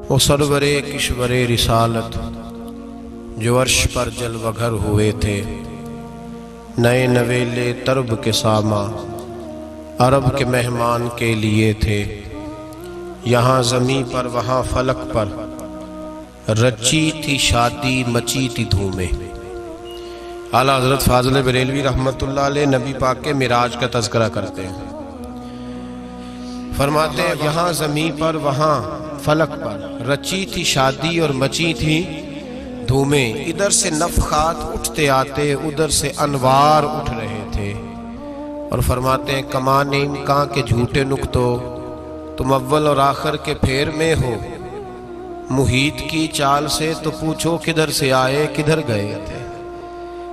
वो सरवरे किश्वरे रिसालत जो अर्श पर जलवगर हुए थे, नए नवेले तरब के सामा अरब के मेहमान के लिए थे। यहाँ ज़मीं पर वहाँ फलक पर रची थी शादी मची थी धूमें। आला हज़रत फाज़िल बरेलवी रहमतुल्लाह अलैह नबी पाक के मिराज का तज़किरा करते हैं। फरमाते हैं यहाँ ज़मीं पर वहाँ फलक पर रची थी शादी और मची थी धूमें। इधर से नफ़खात उठते आते, उधर से अनवार उठ रहे थे। और फरमाते हैं कमाने इम्कां के झूठे नुक्तो, तुम अव्वल और आखिर के फेर में हो। मुहीत की चाल से तो पूछो किधर से आए किधर गए थे।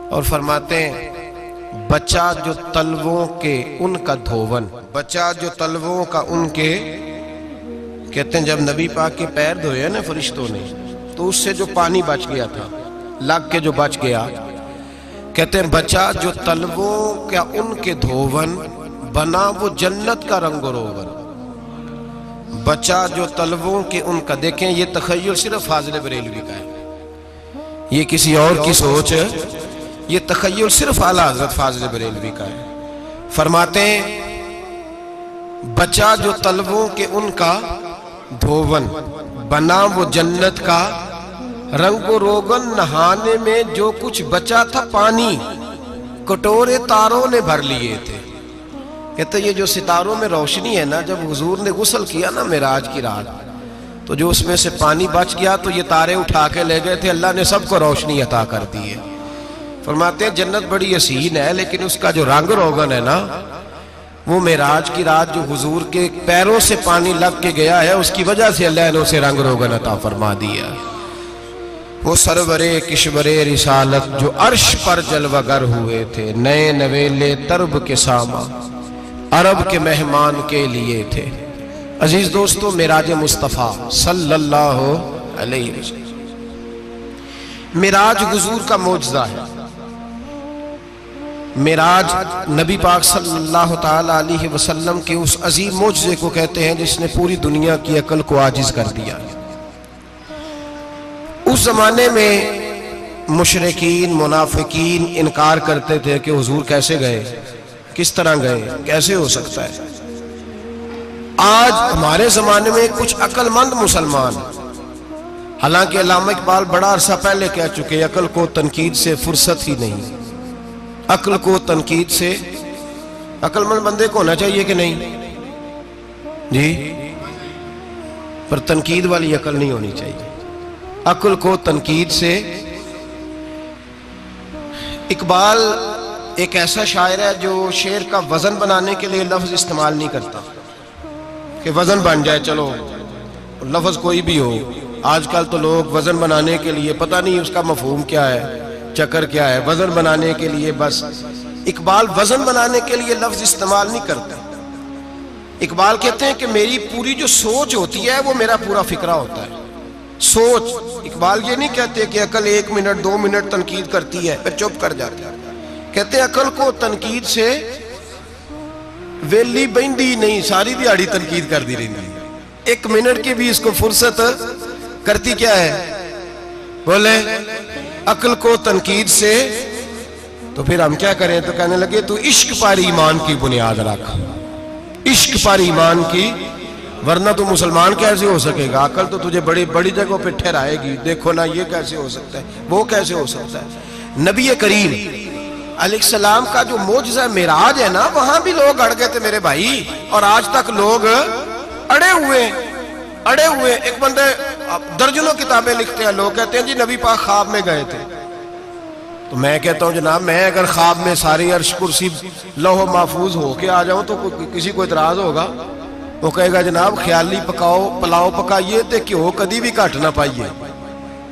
और फरमाते हैं बचा जो तलवों के उनका धोवन, बचा जो तलवों का उनके, कहते हैं जब नबी पाक के पैर धोए ना फरिश्तों ने, तो उससे जो पानी बच गया था, लग के जो बच गया, कहते हैं बचा जो तलवों का उनके धोवन, बना वो जन्नत का रंग रोगन। बचा जो तलवों के उनका, देखें ये तखय्युल सिर्फ फाज़िल बरेलवी का है, ये किसी और की सोच है, ये तखय्युल सिर्फ आला हज़रत फाज़िल बरेलवी का है। फरमाते हैं बचा जो तलवों के उनका धोवन, बना वो जन्नत का रंगो रोगन। नहाने में जो कुछ बचा था पानी, कटोरे तारों ने भर लिए थे। कहते ये जो सितारों में रोशनी है ना, जब हुजूर ने गुस्ल किया ना मेराज की रात, तो जो उसमें से पानी बच गया तो ये तारे उठा के ले गए थे। अल्लाह ने सबको रोशनी अता कर दी है। फरमाते हैं जन्नत बड़ी हसीन है, लेकिन उसका जो रंग रोगन है ना, वो मेराज की रात जो हुजूर के पैरों से पानी लग के गया है, उसकी वजह से अल्लाह ने उसे रंग रोगन अता फरमा दिया। वो सरवरे किश्वरे रिसालत जो अर्श पर जलवगर हुए थे, नए नवेले तरब के सामा अरब के मेहमान के लिए थे। अजीज दोस्तों, मिराज मुस्तफ़ा सल्लल्लाहु अलैहि वसल्लम मिराज हुजूर का मौजज़ा है। मिराज नबी पाक सल्लल्लाहु ताला अलैहि वसल्लम के उस अजीम मौजज़े को कहते हैं जिसने पूरी दुनिया की अकल को आजिज़ कर दिया। उस जमाने में मुशरिकीन मुनाफिकीन इनकार करते थे कि हुजूर कैसे गए, किस तरह गए, कैसे हो सकता है। आज हमारे जमाने में कुछ अक्लमंद मुसलमान, हालांकि अल्लामा इकबाल बड़ा अरसा पहले कह चुके, अकल को तनकीद से फुर्सत ही नहीं। अक्ल को तनकीद से, अक्लमंद बंदे को होना चाहिए कि नहीं जी, पर तनकीद वाली अकल नहीं होनी चाहिए। अक्ल को तनकीद से। इकबाल एक ऐसा शायर है जो शेर का वजन बनाने के लिए लफ्ज इस्तेमाल नहीं करता कि वजन बन जाए, चलो लफ्ज कोई भी हो। आजकल तो लोग वजन बनाने के लिए पता नहीं उसका मफहूम क्या है, चक्कर क्या है, वजन बनाने के लिए बस। इकबाल वजन बनाने के लिए लफ्ज इस्तेमाल नहीं करता। इकबाल कहते हैं कि मेरी पूरी जो सोच होती है वो मेरा पूरा फिक्रा होता है। सोच, इकबाल ये नहीं कहते कि अकल 1 मिनट 2 मिनट तनकीद करती है फिर चुप कर जाती है। कहते हैं अकल को तनकीद से वेली बंदी नहीं, सारी दिहाड़ी तनकीद कर दी रहती। 1 मिनट की भी इसको फुर्सत करती क्या है, बोले अकल को तनकीद से। तो फिर हम क्या करें, तो कहने लगे तू इश्क पर ईमान की बुनियाद रख, इश्क पर ईमान की, वरना तो मुसलमान कैसे हो सकेगा। अकल तो तुझे बड़ी बड़ी जगहों पे ठहराएगी। देखो ना ये कैसे हो सकता है, वो कैसे हो सकता है। नबी करीम अलैहिस्सलाम का जो मौजज़ा मिराज है ना, वहां भी लोग अड़ गए थे मेरे भाई, और आज तक लोग अड़े हुए। एक बंदे दर्जनों किताबें लिखते हैं, लोग कहते हैं जी नबी पाक ख्वाब में गए थे। तो मैं कहता हूं जनाब, मैं अगर ख्वाब में सारी अर्श कुर्सी लौह महफूज होके आ जाऊं तो किसी को इतराज होगा? वो कहेगा जनाब ख्याली पकाओ पुलाव पकाइए तो घ्यो कभी भी घट ना पाइए,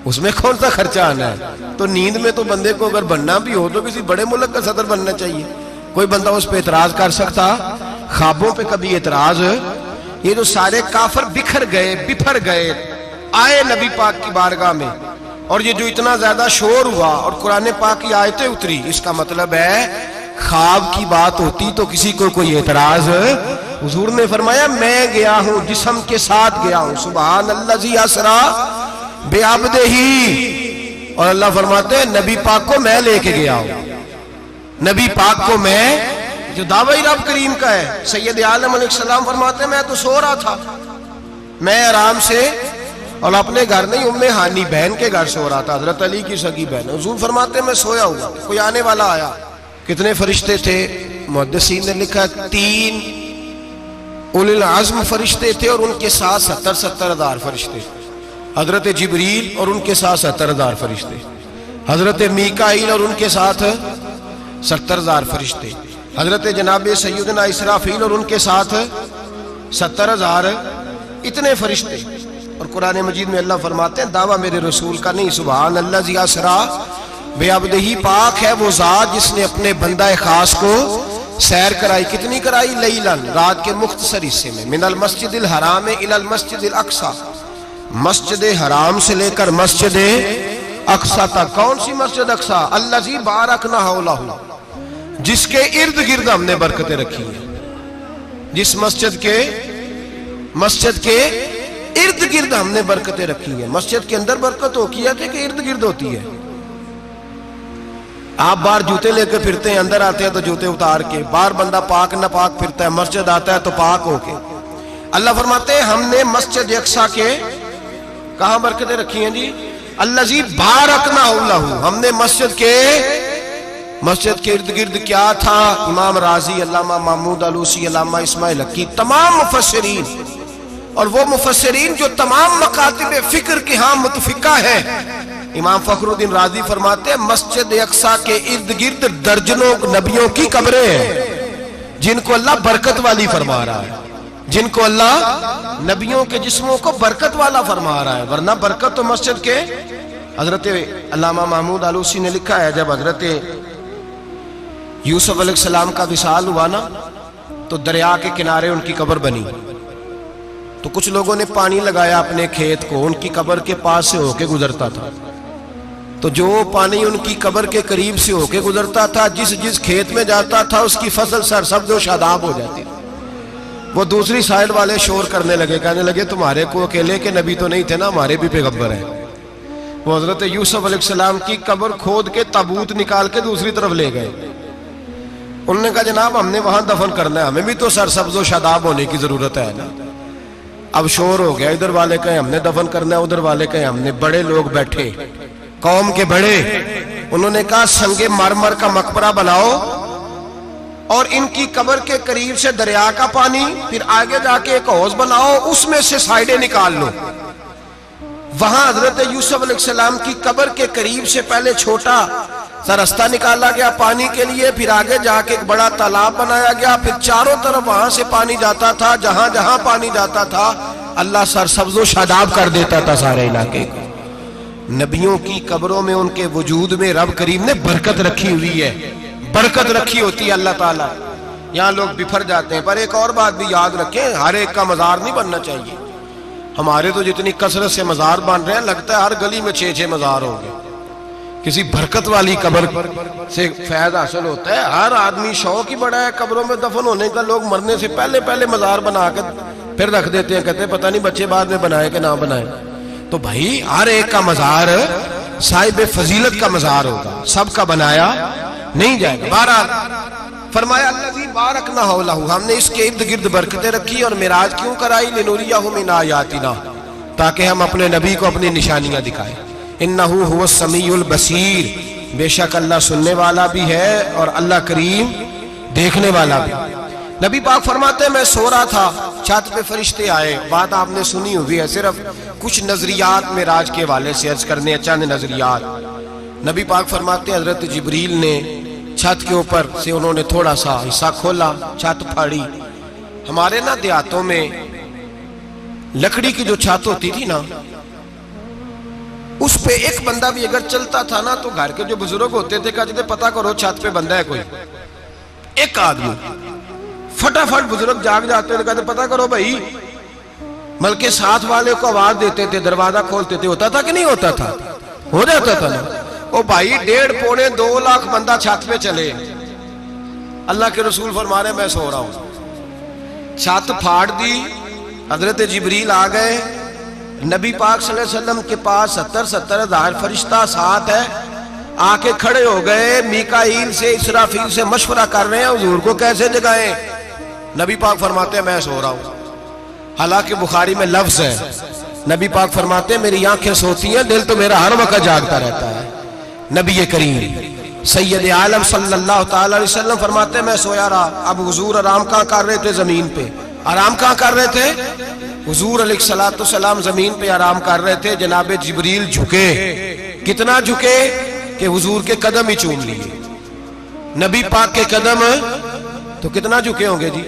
उसमें कौन सा खर्चा आना है। तो नींद में तो बंदे को अगर बनना भी हो तो किसी बड़े मुल्क का सदर बनना चाहिए। कोई बंदा उस पर एतराज कर सकता? ख्वाबों पे कभी एतराज? ये जो सारे काफर बिखर गए आए नबी पाक की बारगाह में, और ये जो इतना ज्यादा शोर हुआ और कुरान पाक की आयतें उतरी, इसका मतलब है ख्वाब की बात होती तो किसी को कोई एतराज हुजूर ने फरमाया मैं गया हूं, जिस्म के साथ गया हूं। सुभान अल्लाजी असरा बेअब्दिही। और अल्लाह फरमाते हैं नबी पाक को मैं लेके गया हूं। नबी पाक को मैं, जो दावा ही रब करीम का है। सैयद आलम अलैहिस्सलाम फरमाते हैं मैं तो सो रहा था, मैं आराम से, और अपने घर नहीं, उम्मे हानी बहन के घर सो रहा था, हजरत अली की सगी बहन। हुजूर फरमाते मैं सोया हुआ, कोई आने वाला आया। कितने फरिश्ते थे? मुहद्दिसीन ने लिखा 3 उलिल आज़्म फरिश्ते थे और उनके साथ 70 हजार फरिश्ते। हजरत जिब्रील और उनके साथ 70 हजार फरिश्ते, हजरत मीकाईल और उनके साथ 70 हजार फरिश्ते, हजरत जनाब सैयदना इसराफील और उनके साथ 70 हजार, इतने फरिश्ते। और कुरान मजीद में अल्लाह फरमाते हैं दावा मेरे रसूल का नहीं। सुभान अल्लाह जी असरा बेअब्दिही। पाक है वो जात जिसने अपने बंदा खास को सैर कराई। कितनी कराई? लैलन, रात के मुख्तसर हिस्से में। मिनल मस्जिदिल हराम इलल मस्जिदिल अक्सा, मस्जिद हराम से लेकर मस्जिद अक्सा तक। कौन सी मस्जिद अक्सा? अल्लज़ी बारकना हौलहू, जिसके इर्द गिर्द हमने बरकतें रखी है। जिस मस्जिद के इर्द गिर्द हमने बरकतें रखी है। मस्जिद के अंदर बरकत होती है कि इर्द गिर्द होती है? आप बाहर जूते लेकर फिरते हैं, अंदर आते हैं तो जूते उतार के। बाहर बंदा पाक न पाक फिरता है, मस्जिद आता है तो पाक होके। अल्लाह फरमाते हैं हमने मस्जिद अक्सा के कहां बरकतें रखी हैं जी? अल्लज़ी बारकना हौलहू, हमने मस्जिद के इर्द गिर्द क्या था? इमाम राजी, अल्लामा महमूद आलूसी, अल्लामा इस्माइल हक्की, तमाम मुफस्सिरीन, और वो मुफस्सिरीन जो तमाम मकातिब फिक्र के यहाँ मुतफिका है। इमाम फखरुद्दीन राजी फरमाते हैं मस्जिद अक्सा के इर्द गिर्द दर्जनों नबियों की कब्रें हैं, जिनको अल्लाह बरकत वाली फरमा रहा है, जिनको अल्लाह नबियों के जिस्मों को बरकत वाला फरमा रहा है। वरना बरकत तो मस्जिद के। हजरत अल्लामा महमूद आलूसी ने लिखा है जब हजरत यूसुफ अलैहिस्सलाम का विसाल हुआ ना, तो दरिया के किनारे उनकी कब्र बनी। तो कुछ लोगों ने पानी लगाया अपने खेत को, उनकी कब्र के पास से होके गुजरता था। तो जो पानी उनकी कब्र के करीब से होके गुजरता था, जिस जिस खेत में जाता था उसकी फसल सरसब्ज और शादाब हो जाती। वो दूसरी साइड वाले शोर करने लगे, कहने लगे तुम्हारे को अकेले के नबी तो नहीं थे ना, हमारे भी पैगंबर हैं। वो हजरत यूसुफ अलैहिस्सलाम की कब्र खोद के ताबूत निकाल के दूसरी तरफ ले गए। उन्होंने कहा जनाब हमने वहां दफन करना है, हमें भी तो सरसब्ज और शादाब होने की जरूरत है ना। अब शोर हो गया, इधर वाले कहे हमने दफन करना है, उधर वाले कहे हमने। बड़े लोग बैठे, कौम के बड़े, उन्होंने कहा संगे मरमर का मकबरा बनाओ और इनकी कब्र के करीब से दरिया का पानी, फिर आगे जाके एक हौज बनाओ, उसमें से साइडें निकाल लो। वहां हजरत यूसुफ अलैहिस्सलाम की कब्र के करीब से पहले छोटा सा रास्ता निकाला गया पानी के लिए, फिर आगे जाके एक बड़ा तालाब बनाया गया, फिर चारों तरफ वहां से पानी जाता था। जहां जहां पानी जाता था अल्लाह सरसब्ज़ो शादाब कर देता था सारे इलाके को। नबियों की कब्रों में, उनके वजूद में रब करीम ने बरकत रखी हुई है, बरकत रखी होती है अल्लाह ताला। यहाँ लोग बिफर जाते हैं। पर एक और बात भी याद रखें, हर एक का मजार नहीं बनना चाहिए। हमारे तो जितनी कसरत से मजार बन रहे हैं, लगता है हर गली में 6-6 मजार होंगे। किसी बरकत वाली कब्र से फैज हासिल होता है। हर आदमी शौक ही बड़ा है कब्रों में दफन होने का। लोग मरने से पहले पहले मजार बना कर फिर रख देते हैं, कहते हैं पता नहीं बच्चे बाद में बनाए कि ना बनाए। तो भाई हर एक का मजार साहिब फजीलत का मजार होगा, सबका बनाया नहीं जाएगा। बहरहाल फरमाया अल्लज़ी बारकना हौलहू, हमने इसके इर्द गिर्द बरकतें रखी। और मिराज क्यों कराई? लिनुरियहु मिन आयातिना, ताकि हम अपने नबी को अपनी निशानियां दिखाएं। इन्नहु हुवस समीउल बसीर, बेशक अल्लाह सुनने वाला भी है और अल्लाह करीम देखने वाला भी। नबी पाक फरमाते हैं मैं सो रहा था, छत पे फरिश्ते आए। बात आपने सुनी हुई है, सिर्फ कुछ नजरियात में राज के वाले से अर्ज करने हैं, चंद नजरियात। नबी पाक फरमाते हैं हजरत जिब्रील ने छत के ऊपर से उन्होंने थोड़ा सा हिस्सा खोला, छत फाड़ी। हमारे ना देहातों में लकड़ी की जो छत होती थी ना, उस पे एक बंदा भी अगर चलता था ना, तो घर के जो बुजुर्ग होते थे कहते थे पता करो छत पे बंदा है कोई। एक आदमी फटाफट बुजुर्ग जाग जाते थे, कहते पता करो भाई। बल्कि साथ वाले को आवाज देते थे, दरवाजा खोलते थे। होता था कि नहीं होता था? हो जाता था ना। ओ भाई 1.5-2 लाख बंदा छत पे चले, अल्लाह के रसूल फरमा रहे मैं सो रहा हूं। छत फाड़ दी, हजरत जिब्रील आ गए। नबी पाक सल्लल्लाहु अलैहि वसल्लम के पास 70 हज़ार फरिश्ता साथ है, आके खड़े हो गए। मीकाईल से इसराफील से मशवरा कर रहे हैं हुजूर को कैसे जगाएं। नबी पाक फरमाते हैं मैं सो रहा हूं। हालांकि बुखारी में लफ्ज है, नबी पाक फरमाते हैं मेरी आंखें सोती हैं, दिल तो मेरा हर वक्त जागता रहता है। नबी करीम सैयद आलम सल्लल्लाहु ताला अलैहि वसल्लम फरमाते हैं मैं सोया रहा। अब हुजूर आराम कहाँ कर रहे थे? जमीन पे। आराम कहाँ कर रहे थे? हुजूर अलैहिस्सलाम जमीन पे आराम कर रहे थे। जनाब जिब्रील झुके, कितना झुके कि हुजूर के कदम ही चूम लिए। नबी पाक के कदम तो कितना झुके होंगे जी,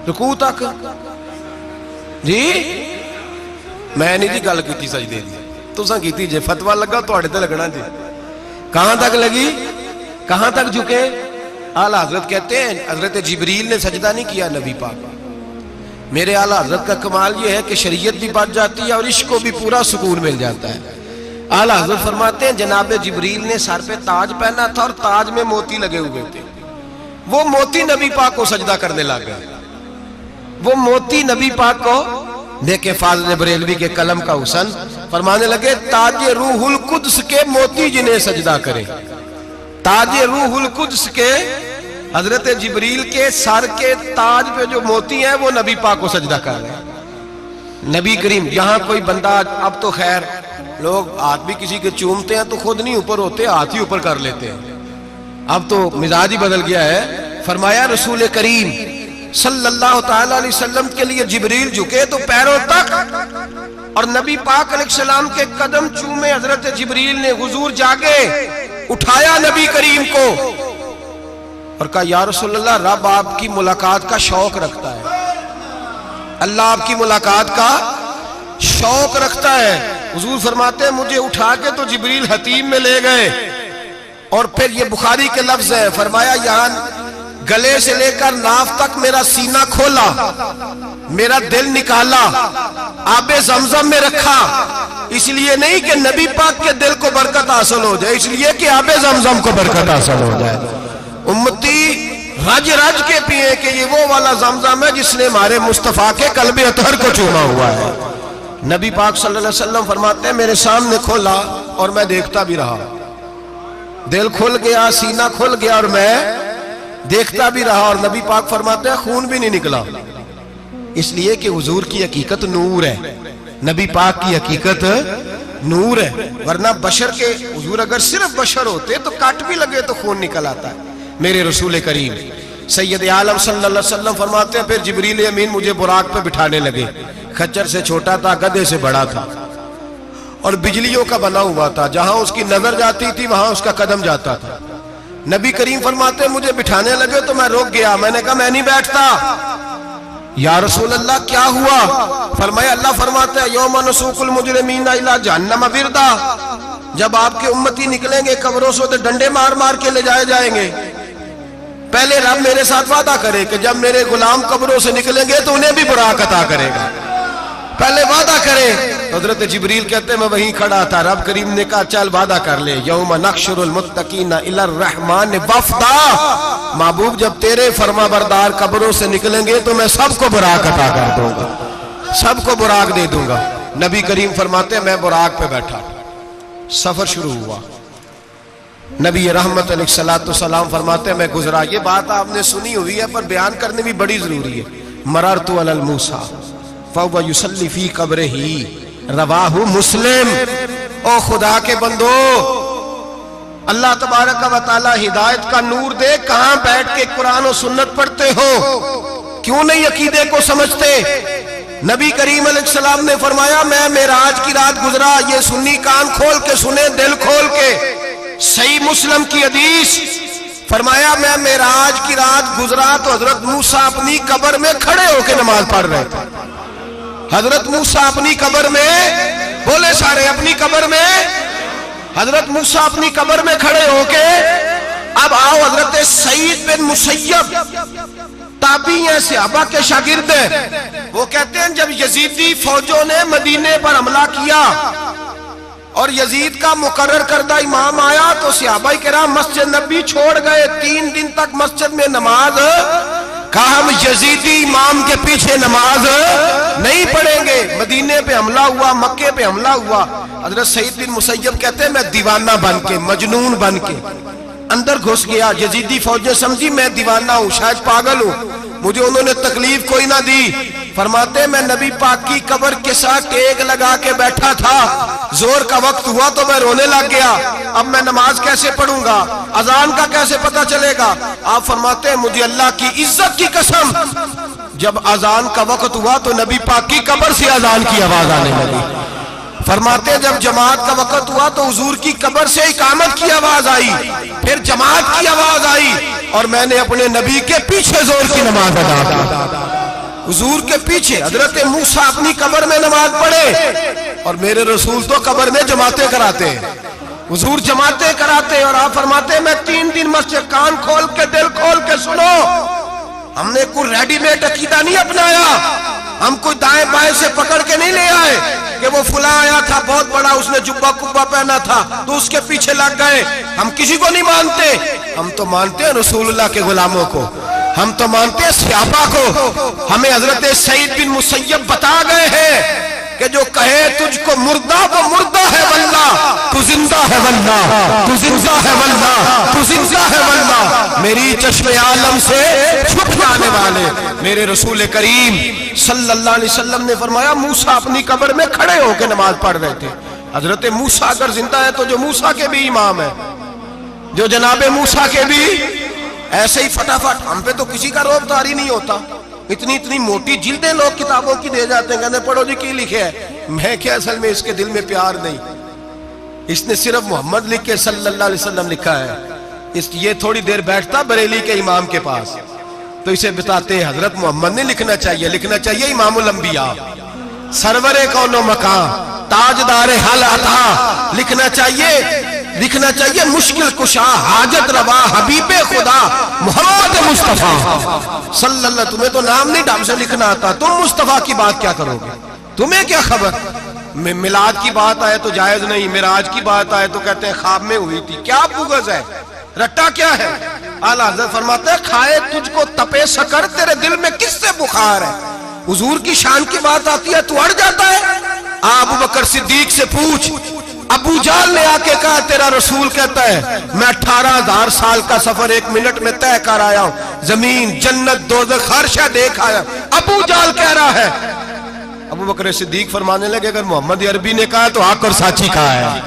रुकू तक जी। मैं नहीं जी गल की सजदे दी, तुसां कीती जे, फतवा लगा तुहाडे ते लगना जी। कहां तक लगी, कहां तक झुके? आला हजरत कहते हैं हजरत जिब्रील ने सजदा नहीं किया नबी पाक। मेरे आला हजरत का कमाल ये है कि शरीयत भी बच जाती है और इश्क को भी पूरा सुकून मिल जाता है। आला हजरत फरमाते हैं जनाब जिब्रील ने सर पे ताज पहना था और ताज में मोती लगे हुए थे। वो मोती नबी पाक को सजदा करने लग गए। वो मोती नबी पाक को देखे फाज़िल बरेलवी के कलम का हुसन फरमाने लगे ताजे रूहुल कुद्स के मोती जिन्हें सजदा करे। ताजे रूहुल कुद्स के हजरत जिब्रील के सर के ताज पे जो मोती है वो नबी पाक को सजदा कर रहे हैं। नबी करीम यहाँ कोई बंदा, अब तो खैर लोग हाथ भी किसी के चूमते हैं तो खुद नहीं ऊपर होते, हाथ ही ऊपर कर लेते हैं। अब तो मिजाज ही बदल गया है। फरमाया रसूल करीम सल्लल्लाहु ताला अलैहि वसल्लम के लिए जिब्रील झुके तो पैरों तक और नबी पाक अलैहिस्सलाम के कदम चूमे। हजरत जिब्रील ने हुजूर जागे, उठाया नबी करीम को और कहा या रसूल अल्लाह, रब आपकी मुलाकात का शौक रखता है, अल्लाह आपकी मुलाकात का शौक रखता है। हुजूर फरमाते हैं मुझे उठा के तो जिब्रील हतीम में ले गए और फिर ये बुखारी के लफ्ज है, फरमाया यहाँ गले से लेकर नाफ तक मेरा सीना खोला, मेरा दिल निकाला, आबे जमजम में रखा। इसलिए नहीं कि नबी पाक के दिल को बरकत हासिल हो जाए, इसलिए कि आबे जमजम को बरकत हासिल हो जाए। उम्मती रज रज के पिए कि ये वो वाला जमजम है जिसने हमारे मुस्तफा के कल्बे अतहर को चूमा हुआ है। नबी पाक सल्लल्लाहु अलैहि वसल्लम फरमाते हैं मेरे सामने खोला और मैं देखता भी रहा। दिल खुल गया, सीना खुल गया और मैं देखता भी रहा। और नबी पाक फरमाते हैं खून भी नहीं निकला, इसलिए कि हुजूर की हकीकत नूर है, नबी पाक की हकीकत नूर है। वरना बशर के हुजूर अगर सिर्फ बशर होते तो काट भी लगे तो खून निकल आता है। मेरे रसूल करीम सैयद आलम सल्लल्लाहु अलैहि वसल्लम फरमाते हैं फिर जिब्रील अमीन मुझे बुराक पे बिठाने लगे। खच्चर से छोटा था, गधे से बड़ा था और बिजलियों का बना हुआ था। जहां उसकी नजर जाती थी वहां उसका कदम जाता था। नबी करीम फरमाते हैं मुझे बिठाने लगे तो मैं रुक गया। मैंने कहा मैं नहीं बैठता। या रसूल अल्लाह क्या हुआ? फरमाया अल्लाह फरमाते हैं यौमा नसूकुल मुजरिमीना इला जहन्नम विरदा, जब आपके उम्मती निकलेंगे कब्रों से तो डंडे मार मार के ले जाए जाएंगे। पहले रब मेरे साथ वादा करे कि जब मेरे गुलाम कब्रों से निकलेंगे तो उन्हें भी बुराक अता करेगा, पहले वादा करे। हजरत जिब्रील कहते मैं वहीं खड़ा था, रब करीम ने कहा चल वादा कर ले, यौम नहशुरुल मुत्तकीना इलर रहमान वफ्दा, महबूब जब तेरे फरमा बरदार कब्रों से निकलेंगे तो मैं सबको बुराक अता कर दूंगा, सबको बुराक दे दूंगा। नबी करीम फरमाते मैं बुराक पे बैठा, सफर शुरू हुआ। नबी रहमत अलैहिस्सलाम फरमाते मैं गुजरा। ये बात आपने सुनी हुई है पर बयान करनी भी बड़ी जरूरी है। मररतु अलल मूसा फहुव युसल्ली फी कब्रिही, रवाहु मुस्लिम। ओ खुदा के बंदो, अल्लाह तबारक व तआला हिदायत का नूर दे। कहां बैठ के कुरान और सुन्नत पढ़ते हो? क्यों नहीं अकीदे को समझते? नबी करीम अलैहिस्सलाम ने फरमाया मैं मेराज की रात गुजरा। ये सुन्नी कान खोल के सुने, दिल खोल के। सही मुस्लिम की हदीस, फरमाया मैं मेराज की रात गुजरा तो हजरत मूसा अपनी कब्र में खड़े होकर नमाज पढ़ रहे थे। हजरत मूसा अपनी कब्र में, बोले सारे अपनी कब्र में, हजरत मूसा अपनी कब्र में खड़े होके। अब आओ हजरत सईद बिन मुसय्यब ताबी हैं, सहाबा के शागिर्द हैं। वो कहते हैं जब यजीदी फौजों ने मदीने पर हमला किया और यजीद का मुकर्रर करदा इमाम आया तो सहाबा किराम मस्जिद नबी छोड़ गए। 3 दिन तक मस्जिद में नमाज कहा हम यजीदी इमाम के पीछे नमाज नहीं पढ़ेंगे। मदीने पे हमला हुआ, मक्के पे हमला हुआ। हजरत सईद बिन मुसय्यब कहते हैं मैं दीवाना बन के, मजनून बन के अंदर घुस गया। यजीदी फौजें समझी मैं दीवाना हूं, शायद पागल हूं, मुझे उन्होंने तकलीफ कोई ना दी। फरमाते मैं नबी पाक की कब्र के साथ टेक लगा के बैठा था, जोर का वक्त हुआ तो मैं रोने लग गया। अब मैं नमाज कैसे पढ़ूंगा, अजान का कैसे पता चलेगा। आप फरमाते हैं मुझे अल्लाह की इज्जत की कसम, जब अजान का वक्त हुआ तो नबी पाक की कब्र से अजान की आवाज आने लगी। फरमाते जब जमात का वक्त हुआ तो हुजूर की कब्र से इकामत की आवाज आई, फिर जमात की आवाज आई और मैंने अपने नबी के पीछे जोर की नमाज अदा की। हुजूर के पीछे हजरत मूसा अपनी कब्र में नमाज पढ़े और मेरे रसूल तो कब्र में जमाते कराते हैं। हुजूर जमाते कराते और आप फरमाते मैं 3 दिन मस्जिद, कान खोल के दिल खोल के सुनो, हमने कोई रेडीमेड अकीदा नहीं अपनाया, हम कोई दाएं बाएं से पकड़ के नहीं ले आए कि वो फुला आया था बहुत बड़ा, उसने जुब्बा कुब्बा पहना था तो उसके पीछे लग गए। हम किसी को नहीं मानते, हम तो मानते हैं रसूलुल्लाह के गुलामों को, हम तो मानते हैं सहाबा को। हमें हजरत सईद बिन मुसय्यब बता गए हैं कि जो कहे तुझको मुर्दा वो मुर्दा है वल्लाह, तू जिंदा है वल्लाह, तू जिंदा है वल्लाह, तू जिंदा है वल्लाह। मेरी चश्मे आलम से छुप जाने वाले मेरे रसूल करीम सल्लल्लाहु अलैहि वसल्लम ने फरमाया मूसा अपनी कब्र में खड़े होकर नमाज पढ़ रहे थे। हजरत मूसा अगर जिंदा है तो जो मूसा के भी इमाम है, जो जनाबे मूसा के भी ऐसे ही फटाफट, हम पे तो किसी का रोब तारी नहीं होता। इतनी इतनी मोटी जिल्दें लोग किताबों की दे जाते हैं, कहते पढ़ो जी की लिखे है। मैं क्या, असल में इसके दिल में प्यार नहीं, इसने सिर्फ मोहम्मद लिख के सल्लल्लाहु अलैहि वसल्लम लिखा है। ये थोड़ी देर बैठता बरेली के इमाम के पास तो इसे बताते हैं हजरत मोहम्मद ने लिखना चाहिए, लिखना चाहिए इमामुल अंबिया, सरवरे कौनो मकान, ताजदार हल अता, लिखना चाहिए मुश्किल कुशा, हाजत रवा, हबीबे खुदा मोहम्मद मुस्तफा सल्लल्लाहु। तुम्हें तो नाम नहीं ढंग से लिखना आता, तुम मुस्तफा की बात क्या करोगे, तुम्हें क्या खबर। मिलाद की बात आए तो जायज नहीं, मिराज की बात आए तो कहते हैं ख्वाब में हुई थी। क्या बुगज है, रट्टा क्या है। आला हज़रत फरमाते हैं खाए तुझको तपे सकर, तेरे दिल में किससे बुखार है। हुजूर की शान की बात आती है तो अड़ जाता है। अबू बकर सिद्दीक से पूछ, अबू जाल ने आके कहा तेरा रसूल कहता है मैं 18,000 साल का सफर 1 मिनट में तय कर आया हूं, जमीन जन्नत दोज़ख हर शय देख आया। अबू जाल कह रहा है। अबू बकर सिद्दीक फरमाने लगे अगर मोहम्मद अरबी ने कहा तो आकर साची कहा है,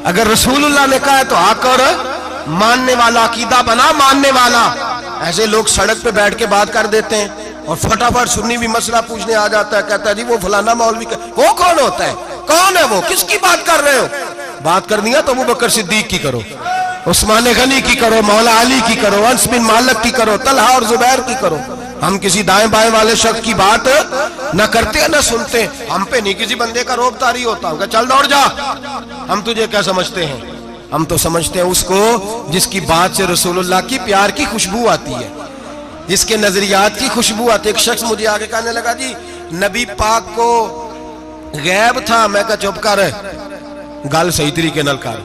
अगर रसूलुल्लाह ने कहा तो आकर मानने वाला, अकीदा बना मानने वाला। ऐसे लोग सड़क पे बैठ के बात कर देते हैं और फटाफट सुन्नी भी मसला पूछने आ जाता है, कहता है जी वो फलाना मौलवी का, वो कौन होता है, कौन है वो, किसकी बात कर रहे हो। बात करनी है तो अबू बकर सिद्दीक की करो, उस्मान गनी की करो, मौला अली की करो, अंस बिन मालिक की करो, तलहा और जुबैर की करो। हम किसी दाएं बाएं वाले शख्स की बात न करते न सुनते। हम पे नहीं किसी बंदे का रोब तारी होता, चल दौड़ जा, हम तुझे क्या समझते हैं। हम तो समझते हैं उसको जिसकी बात से रसूलुल्लाह की प्यार की खुशबू आती है, जिसके नजरियात की खुशबू आती है। एक शख्स मुझे आगे कहने लगा जी नबी पाक को गैब था। मैं कहा चुप कर, गल सही तरीके नाल कर।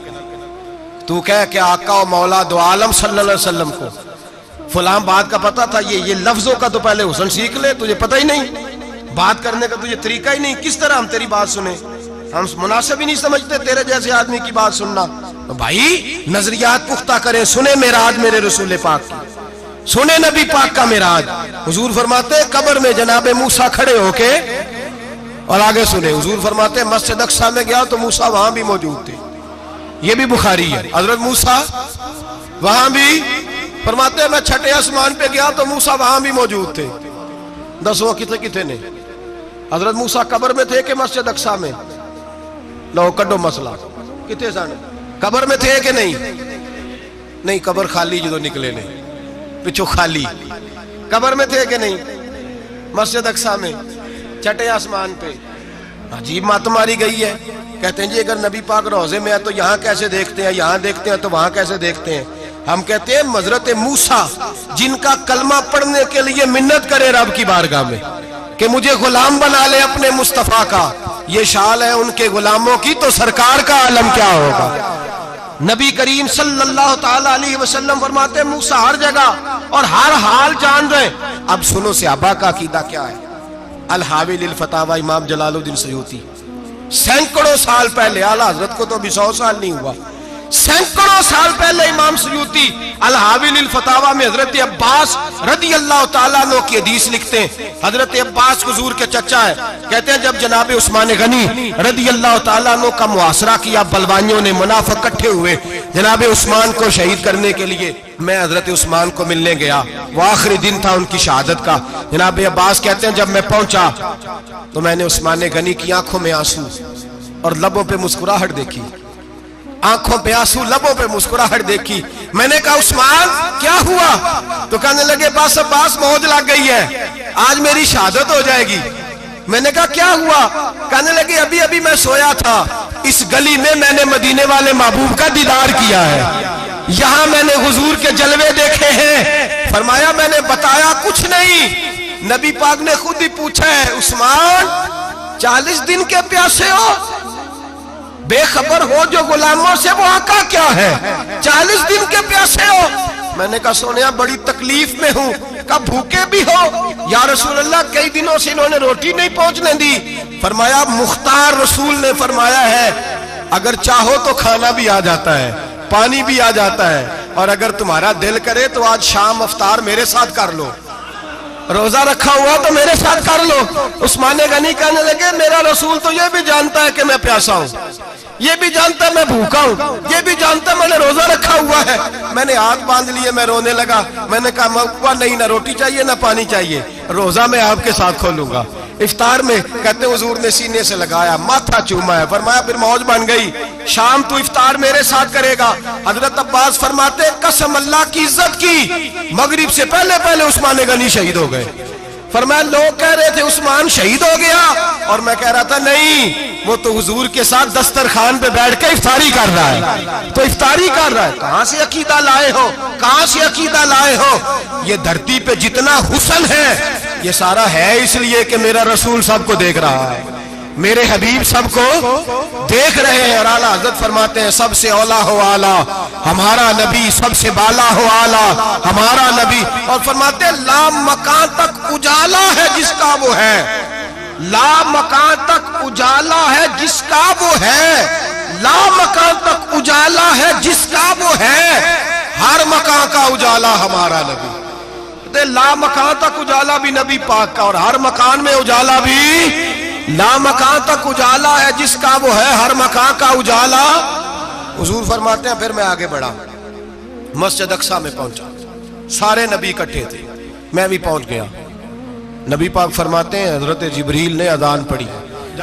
तू कह के आका और मौला दो आलम सल्लल्लाहु अलैहि वसल्लम को फलां बात का पता था, ये लफ्जों का तो पहले हुसन सीख ले, तुझे पता ही नहीं, बात करने का तुझे तरीका ही नहीं, किस तरह हम तेरी बात सुने। हम मुनासिब ही नहीं समझते तेरे जैसे आदमी की बात सुनना। तो भाई नजरियात पुख्ता करें, सुने मेराज मेरे रसूल पाक की, सुने नबी पाक का मेराज। हुजूर फरमाते कब्र में जनाबे मूसा खड़े होके, और आगे सुने हुजूर फरमाते मस्जिद अक्सा में गया तो मूसा वहां भी मौजूद थे। ये भी बुखारी है, हजरत मूसा वहां भी फरमाते मैं छठे आसमान पे गया तो मूसा वहां भी मौजूद थे। 10 किथे ने हजरत मूसा कब्र में थे कि मस्जिद अक्सा में, लो कड्डो मसला, किथे सन, कब्र में थे कि नहीं, नहीं कब्र खाली जो निकले ने पिछो खाली, कब्र में थे कि नहीं, मस्जिद अक्सा में छठे आसमान पे। अजीब मात मारी गई है। कहते हैं जी अगर नबी पाक रोजे में है तो यहाँ कैसे देखते हैं, यहाँ देखते हैं तो वहां कैसे देखते हैं। हम कहते हैं हजरत मूसा जिनका कलमा पढ़ने के लिए मिन्नत करे रब की बारगाह में कि मुझे गुलाम बना ले अपने मुस्तफा का, ये शाल है उनके गुलामों की, तो सरकार का आलम क्या होगा। नबी करीम सल्लल्लाहु ताला अलैहि वसल्लम फरमाते मूसा हर जगह और हर हाल जान रहे। अब सुनो सहाबा का अकीदा क्या है। अल हावी लिल फतावा इमाम जलालुद्दीन सयूती, सैकड़ों साल पहले, आला हजरत को तो अभी 100 साल नहीं हुआ, सैकड़ों साल पहले इमाम सयूती अल हावी लिल फतावा में हजरत अब्बास रदी अल्लाह ताला अन्हु की हदीस लिखते हैं। हजरत अब्बास हुजूर के चचा है। कहते हैं जब जनाब उस्मान गनी रदी अल्लाह ताला अन्हु का मुआसरा किया, बलवानियों ने मुनाफिक इकट्ठे हुए जनाब उस्मान को शहीद करने के लिए, मैं हजरत उस्मान को मिलने गया। वो आखिरी दिन था उनकी शहादत का। जनाब अब्बास कहते हैं जब मैं पहुंचा तो मैंने उस्मान गनी की आंखों में आंसू और लबों पे मुस्कुराहट देखी, आंखों पे आंसू लबों पे मुस्कुराहट देखी। मैंने कहा उस्मान क्या हुआ? तो कहने लगे बस अब्बास मौज लग गई है, आज मेरी शहादत हो जाएगी। मैंने कहा क्या हुआ? कहने लगे अभी अभी मैं सोया था, इस गली में मैंने मदीने वाले महबूब का दीदार किया है, यहां मैंने हुजूर के जलवे देखे हैं। फरमाया मैंने बताया कुछ नहीं, नबी पाक ने खुद ही पूछा है उस्मान 40 दिन के प्यासे हो, बेखबर हो जो गुलामों से, वो आका क्या है? 40 दिन के प्यासे हो। मैंने कहा सोनिया बड़ी तकलीफ में हूं। कहा भूखे भी हो? या रसूल अल्लाह कई दिनों से इन्होंने रोटी नहीं पहुंचने दी। फरमाया मुख्तार रसूल ने फरमाया है अगर चाहो तो खाना भी आ जाता है, पानी भी आ जाता है, और अगर तुम्हारा दिल करे तो आज शाम अफ्तार मेरे साथ कर लो, रोजा रखा हुआ तो मेरे साथ कर लो। उस्मान गनी कहने लगे मेरा रसूल तो ये भी जानता है कि मैं प्यासा हूं, ये भी जानता है मैं भूखा हूं, ये भी जानता है मैंने रोजा रखा हुआ है। मैंने हाथ बांध लिए, मैं रोने लगा। मैंने कहा मौका नहीं, ना रोटी चाहिए ना पानी चाहिए, रोजा मैं आपके साथ खोलूंगा। इफ्तार में कहते हुजूर ने सीने से लगाया, माथा चूमा है, फरमाया फिर मौज बन गई, शाम तू इफ्तार मेरे साथ करेगा। हजरत अब्बास फरमाते कसम अल्लाह की इज्जत की, मगरिब से पहले पहले उस्मान गनी शहीद हो गए। फरमाया लोग कह रहे थे उस्मान शहीद हो गया, और मैं कह रहा था नहीं, वो तो हुजूर के साथ दस्तरखान पे बैठ के इफ्तारी कर रहा है। तो इफ्तारी कर रहा है, कहां से अकीदा लाए हो, कहां से अकीदा लाए हो? ये धरती पे जितना हुस्न है ये सारा है इसलिए कि मेरा रसूल सबको देख रहा है, मेरे हबीब सबको देख रहे हैं। और आला हजरत फरमाते हैं सबसे औला हो आला हमारा नबी, सबसे बाला हो आला हमारा नबी। और फरमाते हैं ला मकान तक उजाला है जिसका वो है, ला मकान तक उजाला है जिसका वो है, ला मकान तक उजाला है जिसका वो है, हर मकान का उजाला हमारा नबी। ला मकान तक उजाला भी नबी पाक का, और हर मकान में उजाला भी, ला मकान तक उजाला है जिसका वो है, हर मकान का उजाला। हुजूर फरमाते हैं फिर मैं आगे बढ़ा, मस्जिद अक्सा में पहुंचा, सारे नबी इकट्ठे थे, मैं भी पहुंच गया। नबी पाक फरमाते हैं हजरत जिब्रील ने अजान पढ़ी,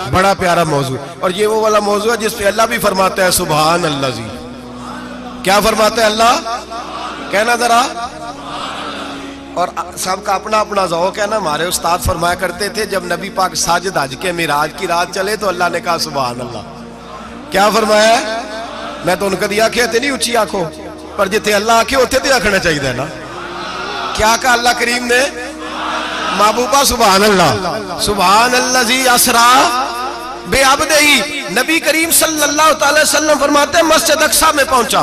बड़ा प्यारा मौजू, और ये वो वाला मौजू है जिसपे अल्लाह भी फरमाता है सुभान अल्लाह जी। क्या फरमाते हैं अल्लाह? कहना जरा। और सबका अपना अपना ज़ौक़ है ना। हमारे उस्ताद फरमाया करते थे जब नबी पाक साजिद हज के मिराज की रात चले तो अल्लाह ने कहा सुभान अल्लाह। क्या फरमाया? मैं तो उनका दिया आखे नहीं उची आखो, पर जिथे अल्लाह आखे उथे तो आखना चाहिए ना। क्या कहा अल्लाह करीम ने? महबूबा सुभान अल्लाह, सुभान अल्लाह जी असरा बेअब्दिही। नबी करीम सल्लल्लाहु अलैहि वसल्लम फरमाते मस्जिद अक्सा में पहुंचा,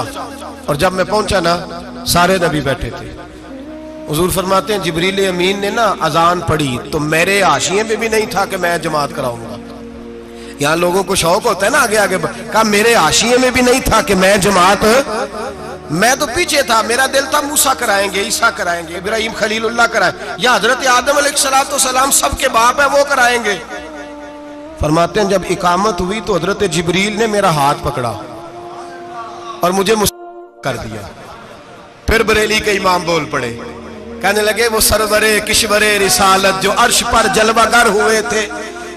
और जब मैं पहुंचा ना सारे नबी बैठे थे। हुजूर फरमाते हैं जिब्रील अमीन ने ना अजान पढ़ी तो मेरे हाशिए में भी नहीं था कि मैं जमात कराऊंगा। यहाँ लोगों को शौक होता है ना आगे आगे, कहा मेरे हाशिए में भी नहीं था कि मैं जमात, मैं तो पीछे था, मेरा दिल था मूसा कराएंगे, ईसा कराएंगे, इब्राहिम खलीलुल्लाह कराए, या हजरत आदम अलैहिस्सलाम सबके बाप है वो कराएंगे। फरमाते हैं जब इकामत हुई तो हजरत जिब्रील ने मेरा हाथ पकड़ा और मुझे कर दिया। फिर बरेली के इमाम बोल पड़े, कहने लगे वो सरवरे किशवरे रिसालत जो अर्श पर जलवागर हुए थे,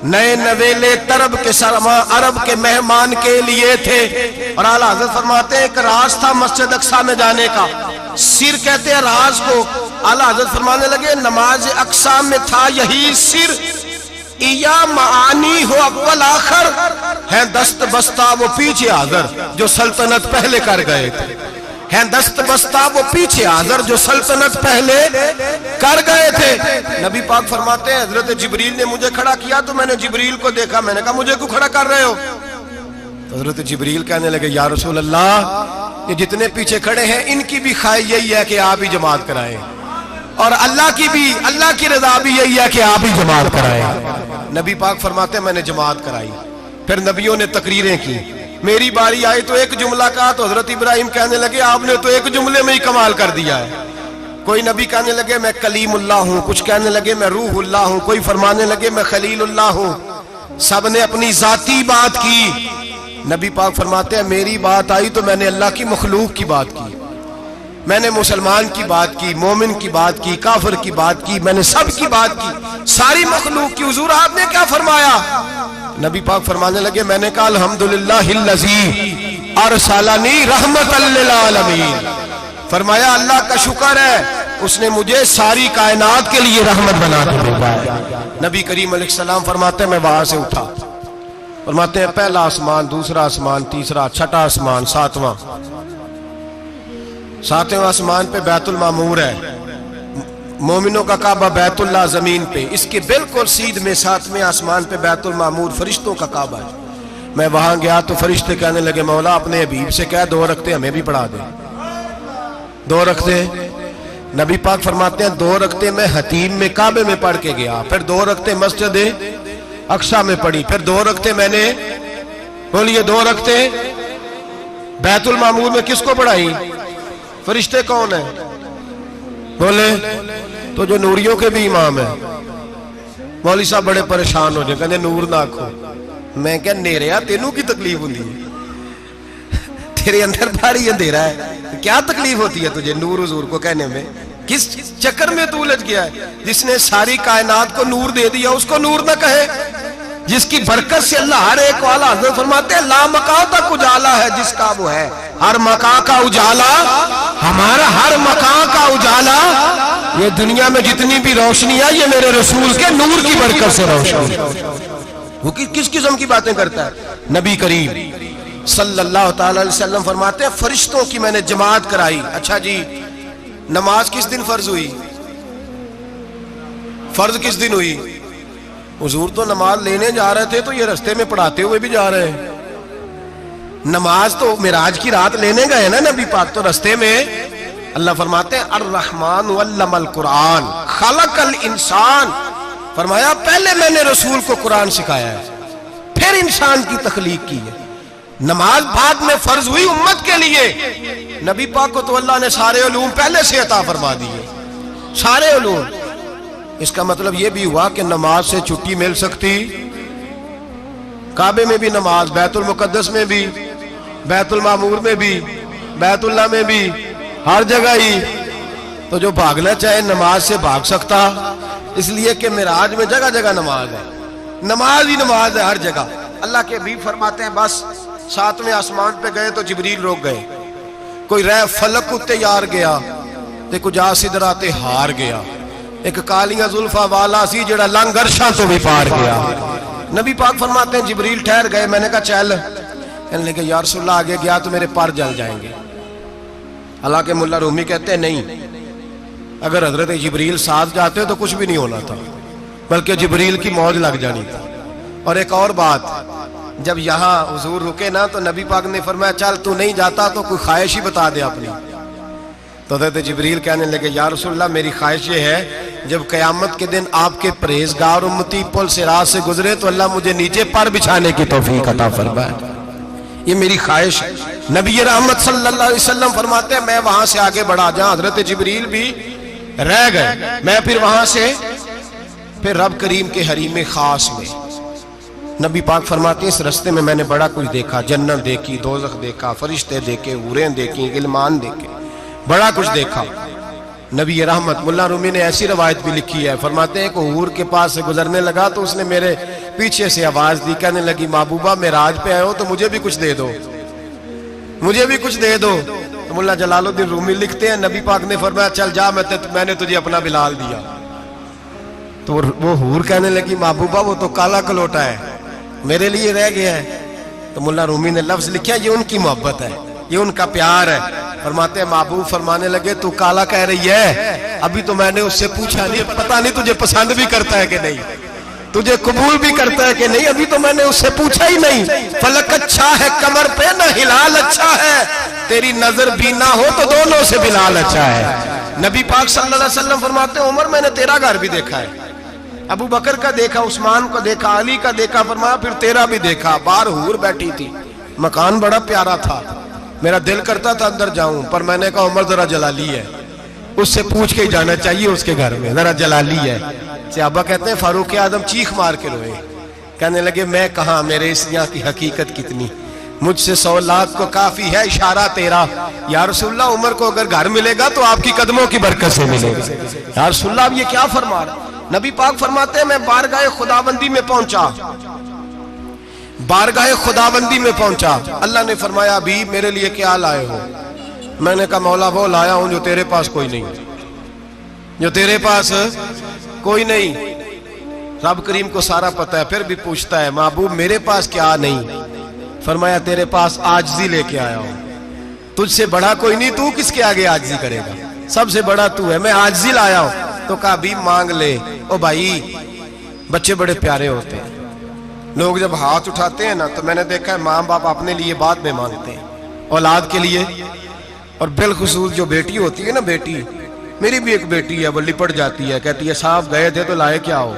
नए नवेले तरब के सरमा अरब के मेहमान के लिए थे। और आला हज़रत फरमाते हैं एक राज था मस्जिद अक्सा में जाने का, सिर कहते हैं राज को। आला हज़रत फरमाने लगे नमाज अक्सा में था यही सिर, इया मानी हो अव्वल आखिर है दस्त बस्ता वो पीछे हाज़र जो सल्तनत पहले कर गए थे, है दस्त बस्ता वो पीछे हाज़र जो सल्तनत पहले कर गए थे। नबी पाक फरमाते हैं हजरत जिब्रील ने मुझे खड़ा किया तो मैंने जिब्रील को देखा, मैंने कहा मुझे क्यों खड़ा कर रहे हो? तो हजरत जिब्रील कहने लगे या रसूल अल्लाह ये जितने पीछे खड़े हैं इनकी भी ख्वाहिश यही है कि आप ही जमात कराएं, और अल्लाह की रजा भी यही है कि आप ही जमात कराएं। नबी पाक फरमाते हैं मैंने जमात कराई, फिर नबियों ने तकरीरें की, मेरी बारी आई तो एक जुमला कहा तो हजरत इब्राहिम कहने लगे आपने तो एक जुमले में ही कमाल कर दिया है। कोई नबी कहने लगे मैं कलीमुल्लाह हूं, कुछ कहने लगे मैं रूहुल्लाह हूं, कोई फरमाने लगे मैं खलीलुल्लाह हूं। सब ने अपनी जाती बात की। नबी पाक फरमाते हैं मेरी बात आई तो मैंने अल्लाह की मखलूक की बात की, मैंने मुसलमान की बात की, मोमिन की बात की, काफिर की बात की, मैंने सब की बात की, सारी मखलूक की। हुजूर आपने क्या फरमाया? नबी पाक फरमाने लगे मैंने कहा अल्हम्दुलिल्लाहिल्लज़ी अरसलनी रहमतल लिल आलमीन। फरमाया अल्लाह का शुक्र है उसने मुझे सारी कायनात के लिए रहमत बना के भेजा है। नबी करीम अलैहिस्सलाम फरमाते हैं मैं वहां से उठा, फरमाते हैं पहला आसमान, दूसरा आसमान, तीसरा, छठा आसमान, सातवें आसमान पे बैतुल मामूर है, मोमिनों का काबा बैतुल्लाह जमीन पे, इसके बिल्कुल सीध में सातवें आसमान पे बैतुल मामूर फरिश्तों का काबा है। मैं वहां गया तो फरिश्ते कहने लगे मौला अपने हबीब से कह 2 रखते हमें भी पढ़ा दे। 2 रखते नबी पाक फरमाते हैं 2 रखते मैं हतीम में काबे में पढ़ के गया, फिर 2 रखते मस्जिद अक्सा में पढ़ी, फिर 2 रखते मैंने बोलिए 2 रखते बैतुल मामूर में किसको पढ़ाई? फरिश्ते कौन है बोले? तो जो नूरियों के भी इमाम है। मौलवी साहब बड़े परेशान हो जाए, कहते नूर ना आखो। मैं क्या नेरिया तेनू की तकलीफ होती है? तेरे अंदर भारी अंधेरा है, क्या तकलीफ होती है तुझे नूर हुजूर को कहने में? किस चक्कर में तू उलझ गया है? जिसने सारी कायनात को नूर दे दिया उसको नूर ना कहे? जिसकी बरकत से अल्लाह हर एक वाला, हज़रत फरमाते हैं ला मकां तक उजाला है जिसका वो है, हर मकां का उजाला हमारा, हर मकां का उजाला, ये दुनिया में जितनी भी रोशनी है ये मेरे रसूल के नूर की बरकत से रोशनी। वो किस किस्म की बातें करता है? नबी करीम सल्लल्लाहु अलैहि वसल्लम फरमाते हैं फरिश्तों की मैंने जमात कराई। अच्छा जी, नमाज किस दिन फर्ज हुई? फर्ज किस दिन हुई? हुजूर तो नमाज लेने जा रहे थे तो ये रास्ते में पढ़ाते हुए भी जा रहे हैं। नमाज तो मिराज की रात लेने गए ना नबी पाक, तो रास्ते में अल्लाह फरमाते हैं अर्रहमान अल्लमल कुरान खलकल इंसान। फरमाया पहले मैंने रसूल को कुरान सिखाया है, फिर इंसान की तख्लीक की है। नमाज बाद में फर्ज हुई उम्मत के लिए। नबी पाक को तो अल्लाह ने सारे उलूम पहले से अता फरमा दिए, सारे उलूम। इसका मतलब यह भी हुआ कि नमाज से छुट्टी मिल सकती, काबे में भी नमाज, बैतुल मुकद्दस में भी, बैतुल मामूर में भी, बैतुल्लाह में भी, हर जगह ही। तो जो भागना चाहे नमाज से भाग सकता, इसलिए कि मिराज में जगह जगह नमाज है, नमाज ही नमाज है हर जगह। अल्लाह के भी फरमाते हैं बस 7वें आसमान पे गए तो जिब्रील रोक गए, कोई रह फलक उत्ते यार गया ते कुछ आ सिदरा ते हार गया, एक कालियां जुल्फा वाला सी जेड़ा लंघ अरशां तो भी पार गया। नबी पाक फरमाते हैं जिब्रील ठहर गए, मैंने कहा चल, कहने लगे या रसूलल्लाह आगे गया तो मेरे पर जल जाएंगे। हालांकि मुल्ला रूमी कहते हैं नहीं, अगर हजरत जिब्रील साथ जाते तो कुछ भी नहीं होना था, बल्कि जिब्रील की मौज लग जानी थी। और एक और बात, जब यहाँ हुजूर रुके ना तो नबी पाक ने फरमाया चल तू नहीं जाता तो कोई ख्वाहिश ही बता दे अपनी। तो हज़रत जिब्रील कहने लगे या रसूलल्लाह मेरी ख्वाहिश ये है जब क़यामत के दिन आपके परहेज़गार उम्मती पुल से रात से गुजरे तो अल्लाह मुझे नीचे पर बिछाने की तौफीक अता फरमाए, ये मेरी ख्वाहिश है। नबी रहमत सल्लल्लाहु अलैहि वसल्लम फरमाते हैं मैं वहां से आगे बढ़ा, जहां हज़रत जिब्रील भी रह गए, मैं फिर वहां से फिर रब करीम के हरीम खास में। नबी पाक फरमाते हैं इस रास्ते में मैंने बड़ा कुछ देखा, जन्नत देखी, दोज़ख देखा, फरिश्ते देखे, हूरें देखी, गिलमान देखे, बड़ा कुछ देखा। नबी रहमत मुल्ला रूमी ने ऐसी रवायत भी लिखी है, फरमाते हैं कि हूर के पास से गुजरने लगा तो उसने मेरे पीछे से आवाज दी, कहने लगी महबूबा मेराज पे आए हो तो मुझे भी कुछ दे दो, मुझे भी कुछ दे दो। तो मुल्ला जलालुद्दीन रूमी लिखते हैं नबी पाक ने फरमाया चल जा, मैंने तुझे अपना बिलाल दिया। तो वो हूर कहने लगी महबूबा वो तो काला कलोटा है, मेरे लिए रह गया है। तो मुल्ला रूमी ने लफ्ज लिखा ये उनकी मोहब्बत है, ये उनका प्यार है। फरमाते हैं महबूब फरमाने लगे तू काला कह रही है, अभी तो मैंने उससे पूछा नहीं, पता नहीं तुझे पसंद भी करता है कि नहीं, तुझे कबूल भी करता है कि नहीं, अभी तो मैंने उससे पूछा ही नहीं। फलक अच्छा है कमर पे ना हिलाल अच्छा है, तेरी नजर भी ना हो तो दोनों से बिलाल अच्छा है। नबी पाक सल्लल्लाहु अलैहि वसल्लम फरमाते हैं उमर मैंने तेरा घर भी देखा है, अबू बकर का देखा, उस्मान को देखा, अली का देखा, फरमाया फिर तेरा भी देखा। बाहर हूर बैठी थी, मकान बड़ा प्यारा था, मेरा दिल करता था अंदर जाऊं, पर मैंने कहा उमर जरा जलाली है, उससे पूछ के ही जाना चाहिए, उसके घर में जरा जलाली है। सहाबा कहते हैं फारूक आजम चीख मार के रोए, कहने लगे मैं कहा, मेरे इस यहाँ की हकीकत कितनी, मुझसे 100 लाख को काफी है इशारा तेरा। या रसूलल्लाह उमर को अगर घर मिलेगा तो आपकी कदमों की बरकत से मिलेगा। या रसूलल्लाह अब ये क्या फरमा रहा? नबी पाक फरमाते हैं मैं बारगाह खुदाबंदी में पहुंचा, बारगाह खुदाबंदी में पहुंचा, अल्लाह ने फरमाया अभी मेरे लिए क्या लाए हो? मैंने कहा मौला वो लाया हूं जो तेरे पास कोई नहीं, जो तेरे पास कोई नहीं। रब करीम को सारा पता है, फिर भी पूछता है महबूब मेरे पास क्या नहीं? फरमाया तेरे पास आजिज़ी लेके आया हूं, तुझसे बड़ा कोई नहीं, तू किसके आगे आजिज़ी करेगा, सबसे बड़ा तू है, मैं आजिज़ी लाया हूं। तो कहा अभी मांग ले। ओ भाई बच्चे बड़े प्यारे होते हैं, लोग जब हाथ उठाते हैं ना तो मैंने देखा है माँ बाप अपने लिए बाद में मांगते हैं, औलाद के लिए। और बिलखुसूस जो बेटी होती है ना, बेटी मेरी भी एक बेटी है, वो लिपट जाती है, कहती है साहब गए थे तो लाए क्या हो?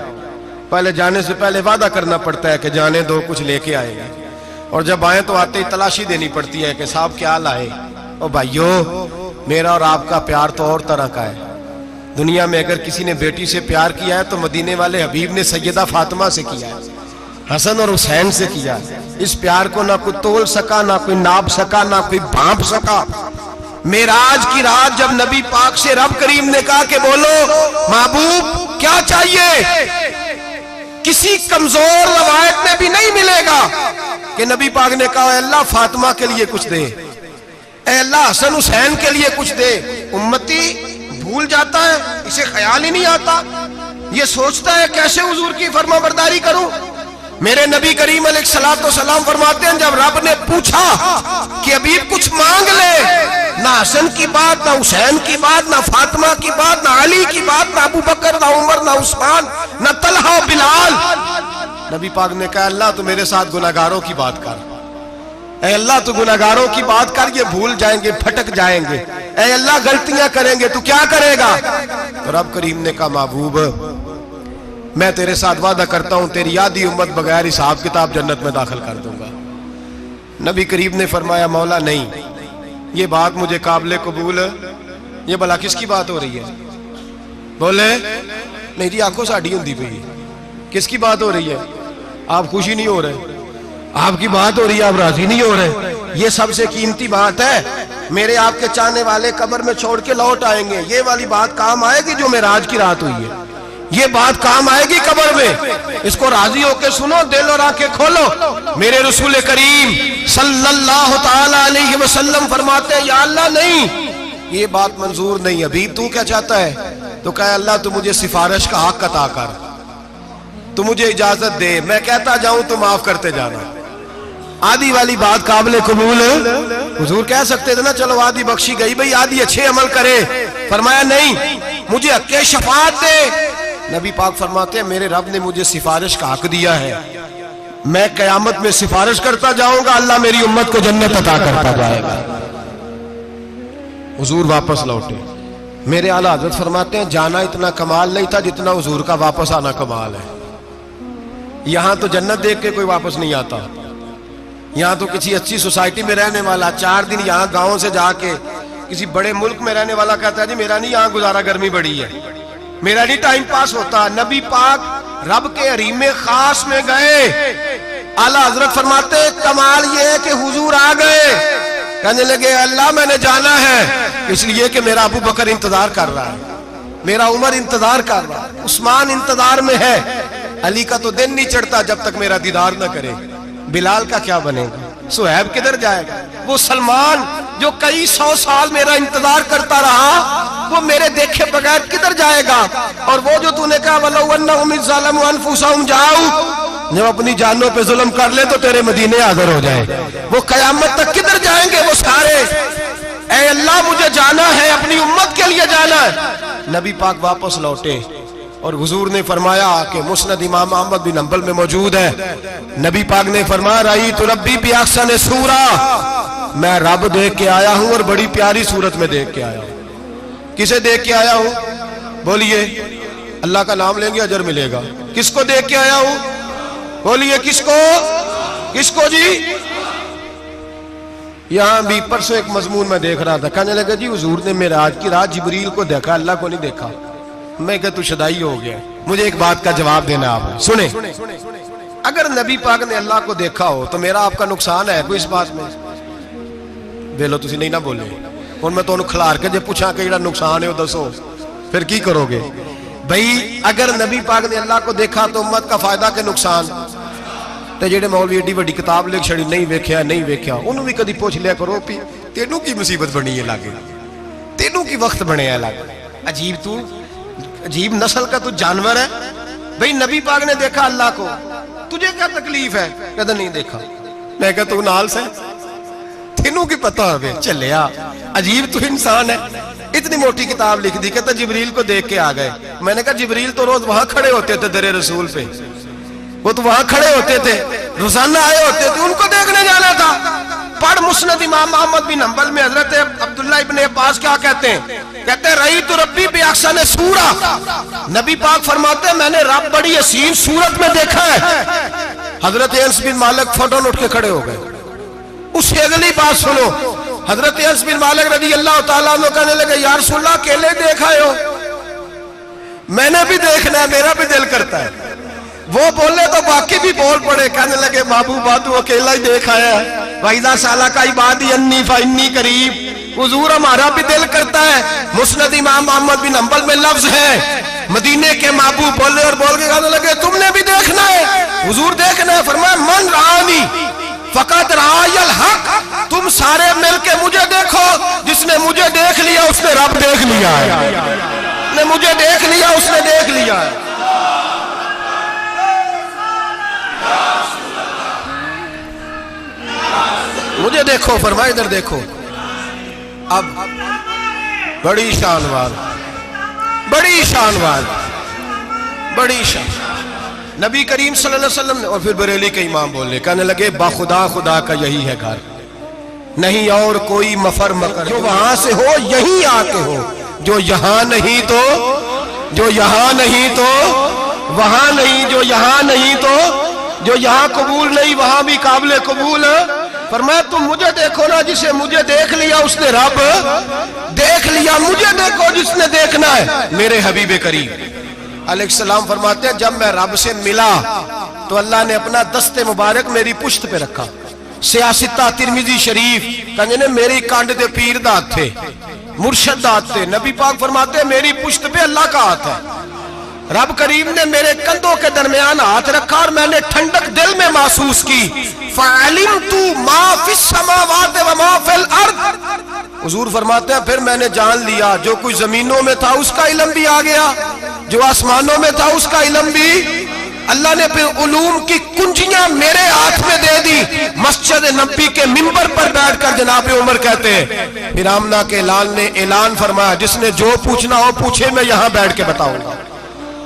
पहले जाने से पहले वादा करना पड़ता है कि जाने दो कुछ लेके आएगा, और जब आए तो आते ही तलाशी देनी पड़ती है कि साहब क्या लाए। ओ भाइयों मेरा और आपका प्यार तो और तरह का है। दुनिया में अगर किसी ने बेटी से प्यार किया है तो मदीने वाले हबीब ने सैयदा फातिमा से किया है, हसन और हुसैन से किया। इस प्यार को ना कोई तोल सका, ना कोई नाप सका, ना कोई भांप सका। मेराज की रात जब नबी पाक से रब करीम ने कहा कि बोलो महबूब क्या चाहिए, किसी कमजोर रवायत में भी नहीं मिलेगा कि नबी पाक ने कहा अल्लाह फातिमा के लिए कुछ दे, अल्लाह हसन हुसैन के लिए कुछ दे। उम्मती भूल जाता है, इसे ख्याल ही नहीं आता, ये सोचता है कैसे हुजूर की फरमाबरदारी करूं। मेरे नबी करीम अलैहिस्सलाम फरमाते हैं जब रब ने पूछा कि अभी कुछ मांग ले, ना हसन की बात, ना हुसैन की बात, ना फातिमा की बात, ना अली की बात, ना अबू बकर, ना उमर, ना उस्मान, ना तलहा, बिलाल। नबी पाक ने कहा अल्लाह तू मेरे साथ गुनाहगारों की बात कर, ऐ अल्लाह तू गुनाहगारों की बात कर, ये भूल जाएंगे, भटक जाएंगे, ऐ अल्लाह गलतियां करेंगे, तू क्या करेगा? तो रब करीम ने कहा महबूब मैं तेरे साथ वादा करता हूं तेरी आधी उम्मत बगैर हिसाब किताब जन्नत में दाखिल कर दूंगा। नबी करीम ने फरमाया मौला नहीं, ये बात मुझे काबिल कबूल, ये भला किसकी बात हो रही है? बोले नहीं जी आंखों साड़ी होंदी पई है, किसकी बात हो रही है? आप खुशी नहीं हो रहे, आपकी बात हो रही है, आप राजी नहीं हो रहे। ये सबसे कीमती बात है, मेरे आपके चाहने वाले कब्र में छोड़ के लौट आएंगे, ये वाली बात काम आएगी जो मेराज की रात हुई है, ये बात काम आएगी कब्र में। इसको राजी होके सुनो, दिल और आंखें खोलो। मेरे रसूल करीम सल्लल्लाहु ताला अलैहि वसल्लम फरमाते हैं या अल्लाह नहीं, ये बात मंजूर नहीं, अभी तू क्या चाहता है? तो कहे अल्लाह तू मुझे सिफारिश का हक अता कर, तू मुझे इजाजत दे, मैं कहता जाऊं तो माफ करते जाना। आधी वाली बात काबिल कबूल हुजूर कह सकते थे ना, चलो आधी बख्शी गई भाई, आधी अच्छे अमल करे। फरमाया नहीं, मुझे हक़ शफाअत दे। नबी पाक फरमाते हैं मेरे रब ने मुझे सिफारिश का हक दिया है, मैं कयामत में सिफारिश करता जाऊंगा, अल्लाह मेरी उम्मत को जन्नत अता करता जाएगा। हुजूर वापस लौटे। मेरे आला हज़रत फरमाते हैं जाना इतना कमाल नहीं था जितना हुजूर का वापस आना कमाल है। यहां तो जन्नत देख के कोई वापस नहीं आता, यहां तो किसी अच्छी सोसाइटी में रहने वाला 4 दिन यहां गांव से जाके किसी बड़े मुल्क में रहने वाला कहता है जी मेरा नहीं यहां गुजारा, गर्मी बड़ी है, मेरा नहीं टाइम पास होता। नबी पाक रब के हरीम खास में गए, आला हजरत फरमाते कमाल ये है कि हुजूर आ गए, कहने लगे अल्लाह मैंने जाना है इसलिए कि मेरा अबू बकर इंतजार कर रहा है, मेरा उमर इंतजार कर रहा है, उस्मान इंतजार में है, अली का तो दिन नहीं चढ़ता जब तक मेरा दीदार न करे, बिलाल का क्या बनेगा, सुहैब किधर जाएगा, वो सलमान जो कई 100 साल मेरा इंतजार करता रहा वो मेरे देखे बगैर किधर जाएगा। और वो जो तूने कहा वलो अन्नहुम ज़लमू अनफुसहुम जाऊ, जब अपनी जानों पे जुल्म कर ले तो तेरे मदीने हाजिर हो जाए, वो कयामत तक किधर जाएंगे वो सारे। ऐ अल्लाह मुझे जाना है, अपनी उम्मत के लिए जाना है। नबी पाक वापस लौटे और हुजूर ने फरमाया कि मुस्नद इमाम अहमद बिन हंबल में मौजूद है, नबी पाक ने फरमाया रई तो रब्बी भी अहसन सूरा, मैं रब देख के आया हूं और बड़ी प्यारी सूरत में देख के आया हूं। किसे देख के आया हूं? बोलिए। अल्लाह का नाम लेंगे अजर मिलेगा। किसको देख के आया हूं? बोलिए किसको? किसको जी? यहां भी परसों एक मजमून में देख रहा था, कहने लगा जी हुजूर ने मेराज की रात जिब्रील को देखा, अल्लाह को नहीं देखा। मैं कहा तू शदाई हो गया। मुझे एक बात का जवाब देना आप सुने। अगर नबी पाक ने अल्लाह को देखा हो तो मेरा आपका नुकसान है कोई इस बात में? वेलो तुसी नहीं ना बोले और मैं तो खिलार के जे पूछा कि नुकसान है वो दसो, फिर की करोगे? भाई अगर नबी पाक ने अल्लाह को देखा तो उम्मत का फायदा के नुकसान? तो जेडे मौलवी एडी वड्डी किताब लिख छड़ी नहीं वेख्या नहीं वेख्या, उन्होंने भी कदी पूछ लिया करो भी तेनू की मुसीबत बनी है लागे, तेनू की वक्त बने है लागे। अजीब तू अजीब नस्ल का तू जानवर है। भाई नबी पाक ने देखा अल्लाह को, तुझे क्या तकलीफ है? कहता नहीं देखा। मैं कहा तू नाल से तेनू की पता है चलिया। अजीब तू इंसान है। इतनी मोटी किताब लिख दी, कहता जिब्रील को देख के आ गए। मैंने कहा जिब्रील तो रोज वहां खड़े होते थे दरे रसूल पे, वो तो वहां खड़े होते थे, रोजाना आए होते थे, उनको देखने जाना था। पढ़ मुस्नद इमाम अहमद बिन हंबल में हजरत अब्दुल्ला इब्न अब्बास क्या कहते हैं? कहते हैं रही तो रब्बी बेअहसन सूरा, नबी पाक फरमाते हैं मैंने रब बड़ी हसीन सूरत में देखा है। हजरत अनस बिन मालिक फौरन उठ के खड़े हो गए। उसकी अगली बात सुनो, हजरत अनस बिन मालिक रज़ी अल्लाह तआला अन्हु कहने लगे या रसूल अल्लाह अकेले देखा हो? मैंने भी देखना है, मेरा भी दिल करता है। वो बोले तो बाकी भी बोल पड़े, कहने लगे महबूबा तू अकेला ही देख आया है। वाइदा साला का इबादी अन्नी फन्नी करीब, हुजूर हमारा भी दिल करता है। मुस्नद इमाम अहमद बिन हंबल में लफ्ज है मदीने के महबूब बोले और बोल के कहने लगे तुमने भी देखना है? हुजूर देखना है। फरमाया मन रानी फकत रायल हक, तुम सारे मिलके मुझे देखो, जिसने मुझे देख लिया उसने रब देख लिया है, ने मुझे देख लिया उसने देख लिया है। मुझे देखो, फरमाए इधर देखो। अब बड़ी शानवार, बड़ी शानवार, बड़ी शान नबी करीम सल्लल्लाहु अलैहि वसल्लम ने। और फिर बरेली के इमाम बोले, कहने लगे बाखुदा खुदा का यही है घर, नहीं और कोई मफर मकर, जो वहां से हो यही आके हो, जो यहां नहीं तो, जो यहां नहीं तो वहां नहीं, जो यहां नहीं तो, जो यहां कबूल नहीं वहां भी काबिल कबूल। फरमाया तुम मुझे देखो ना, जिसे मुझे देख लिया उसने रब देख लिया। मुझे देखो जिसने देखना है मेरे हबीब करीम अलैहिस्सलाम। फरमाते हैं जब मैं रब से मिला तो अल्लाह ने अपना दस्ते मुबारक मेरी पुश्त पे रखा। सियासता तिरमिजी शरीफ कहने ने मेरी कांड दे पीर दा हाथ थे, मुर्शद दा हाथ थे। नबी पाक फरमाते हैं मेरी पुश्त पे अल्लाह का हाथ है। रब करीम ने मेरे कंधों के दरमियान हाथ रखा और मैंने ठंडक दिल में महसूस की। फ़अलिमतु मा फिस समावात व मा फिल अर्द। हुजूर फरमाते हैं फिर मैंने जान लिया जो कुछ जमीनों में था उसका इल्म भी आ गया, जो आसमानों में था उसका इल्म भी। अल्लाह ने फिर उलूम की कुंजियां मेरे हाथ में दे दी। मस्जिद नबी के मिंबर पर बैठकर जनाब उमर कहते हैं फिर आमना के लाल ने ऐलान फरमाया जिसने जो पूछना हो पूछे, मैं यहां बैठ के बताऊंगा।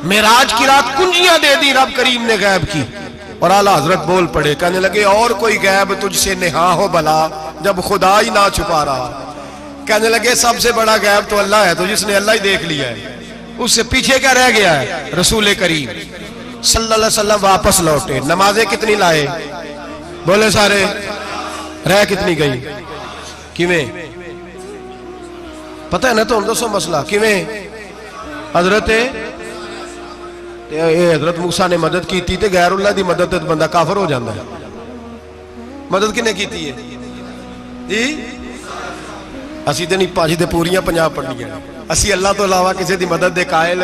मेराज की रात कुंजियां दे दी रब करीम ने गैब की। और आला हजरत बोल पड़े, कहने लगे और कोई गैब तुझसे नेहा हो भला जब खुदा ही ना छुपा रहा। कहने लगे सबसे बड़ा गैब तो अल्लाह है, तो जिसने अल्लाह ही देख लिया है उससे पीछे क्या रह गया है? रसूल करीम सल्लल्लाहु अलैहि वसल्लम वापस लौटे। नमाजें कितनी लाए? बोले सारे। रह कितनी गई? किवें पता है ना? तो हम दसो मसला किवें? हजरत मूसा ने मदद की थी, गैरुल्लाह दी मदद बंदा काफर हो जाता है। मदद किने की है जी? असी तो नहीं भाजी तो पूरियां 50 पढ़निया। असी अल्लाह तो इलावा किसी की मदद के कायल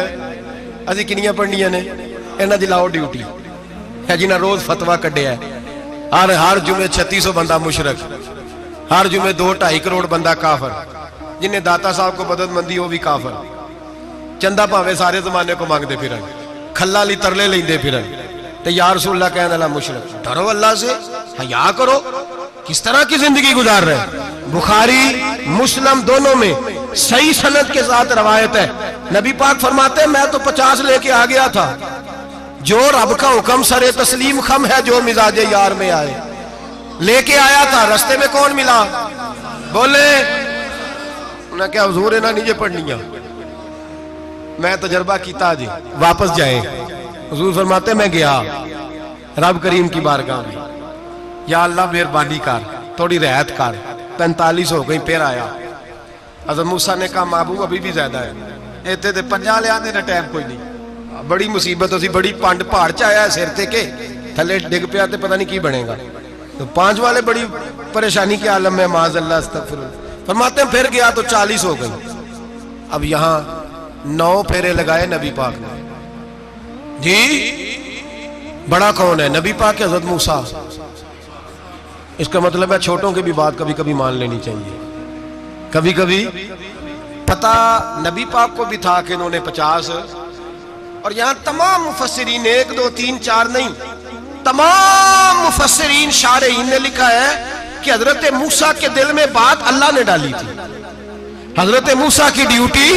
असी किनियां पढ़निया ने? इन्हां दी लाओ ड्यूटी है जिन्हें रोज फतवा कढ़िया। हर जुमे 3600 बंदा मुशरक, हर जुमे 2-2.5 करोड़ बंदा काफर, जिन्हें दाता साहब को मददमंदी वो भी काफर। चंदा भावे सारे जमाने को मांगते फिर, खल्ला ली तरले लेंदे फिर, ते या रसूल अल्लाह कहने वाला मुशरक। डरो अल्लाह से, हया करो। किस तरह की जिंदगी गुजार रहे? बुखारी मुस्लिम दोनों में सही सनद के साथ रवायत है। नबी पाक फरमाते हैं मैं तो 50 लेके आ गया था। जो रब का हुक्म सरे तस्लीम खम है जो मिजाजे यार में आए। लेके आया था, रास्ते में कौन मिला? बोले उन्हें क्या हुजूर है ना नीचे पढ़निया, मैं तजर्बा किया जी, वापस जाए। हुजूर फरमाते मैं गया रब करीम की बारगाह में, या अल्लाह मेहरबानी कर, थोड़ी रियायत कर, 45 हो गई। फिर आया हज़रत मूसा ने कहा महबूब अभी भी ज्यादा है, इतने तो 50 लिया ने टाइम कोई नहीं, बड़ी मुसीबत होती, बड़ी पंड पहाड़ च आया सिर ते के थले डिग पिया तो पता नहीं की बनेगा। तो 5 वाले बड़ी परेशानी के आलम में माज़ अल्लाह अस्तगफिरुल्लाह। फरमाते हैं फिर गया तो 40 हो गई। अब यहाँ 9 फेरे लगाए नबी पाक ने जी। बड़ा कौन है? नबी पाक के हज़रत मूसा। इसका मतलब है छोटों की भी बात कभी कभी मान लेनी चाहिए। कभी कभी पता नबी पाक को भी था कि इन्होंने 50, और यहां तमाम मुफस्सिरीन 1 2 3 4 नहीं, तमाम मुफस्सिरीन शारहीन ने लिखा है कि हजरत मूसा के दिल में बात अल्लाह ने डाली थी। हजरत मूसा की ड्यूटी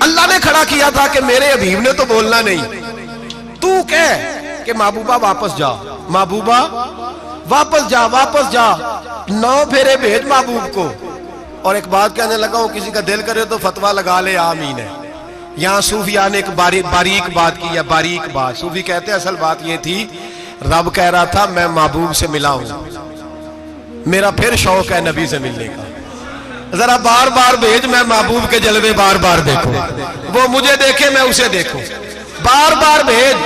अल्लाह ने खड़ा किया था कि मेरे हबीब ने तो बोलना नहीं, तू कह कि महबूबा वापस जा, महबूबा वापस जा, वापस जा। 9 फेरे भेज महबूब को। और एक बात कहने लगा हूं, किसी का दिल करे तो फतवा लगा ले, आमीन है। यहाँ सूफिया ने एक बारीक बात की है, बारीक बात। सूफी कहते हैं असल बात यह थी, रब कह रहा था मैं महबूब से मिला हूं, मेरा फिर शौक है नबी से मिलने का, जरा बार बार भेज, मैं महबूब के जलवे बार बार देखूं, वो मुझे देखे मैं उसे देखूं, बार बार भेज।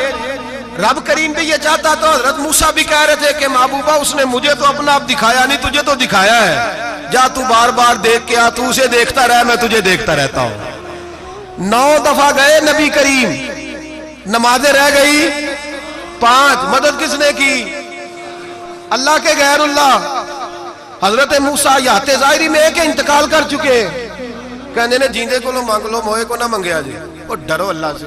रब करीम भी ये चाहता तो हजरत मूसा भी कह रहे थे कि महबूबा उसने मुझे तो अपना आप दिखाया नहीं, तुझे तो दिखाया है, जा तू बार बार देख के आ, तू उसे देखता रह, मैं तुझे देखता रहता हूं। 9 दफा गए नबी करीम, नमाजें रह गई 5। मदद किसने की? अल्लाह के गैरुल्लाह। हजरत मूसा याते जाहिरी में के इंतकाल कर चुके, कहने ने जींदे को लो मांग लो, मोए को ना मंगया जी, और डरो अल्लाह से।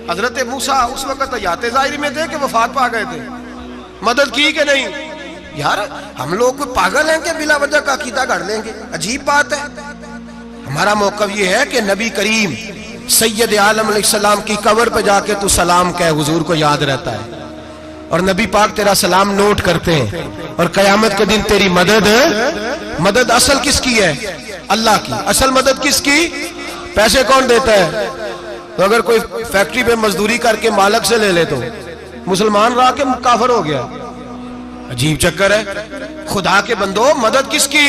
हजरत मूसा उस वक्त याते जाहिरी में थे कि वफात पा गए थे, मदद की कि नहीं? यार हम लोग कोई पागल हैं कि बिला वजह का अकीदा गढ़ लेंगे? अजीब बात है। हमारा मौक़िफ़ ये है कि नबी करीम सैयद आलम अलैहिस्सलाम की कब्र पे जाके तू सलाम कह, हुजूर को याद रहता है, और नबी पाक तेरा सलाम नोट करते हैं, और कयामत के दिन तेरी मदद असल किसकी है? अल्लाह की। असल मदद किसकी? पैसे कौन देता है? तो अगर कोई फैक्ट्री पे मजदूरी करके मालक से ले ले तो मुसलमान रहा के काफिर हो गया। अजीब चक्कर है। खुदा के बंदो, मदद किसकी?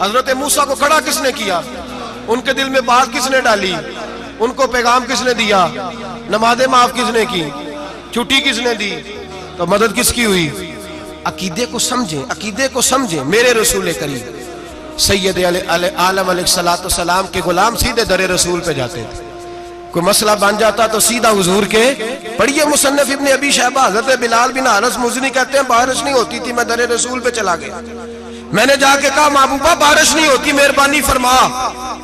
हजरत मूसा को खड़ा किसने किया? उनके दिल में बात किसने डाली? उनको पैगाम किसने दिया? नमाज़ें माफ किसने की? छुट्टी किसने दी? तो मदद किसकी हुई? अकीदे को समझें, अकीदे को समझें। मेरे रसूल करीम सैयद आलम अलैहिस्सलाम के गुलाम सीधे दरे रसूल पे जाते थे। कोई मसला बन जाता तो सीधा हुजूर के। पढ़िए मुसन्नफ इब्ने अबी शैबा, हज़रत बिलाल बिन हारिस मुज़नी कहते हैं बारिश नहीं होती थी, मैं दरे रसूल पे चला गया, मैंने जाके कहा महबूबा बारिश नहीं होती, मेहरबानी फरमा।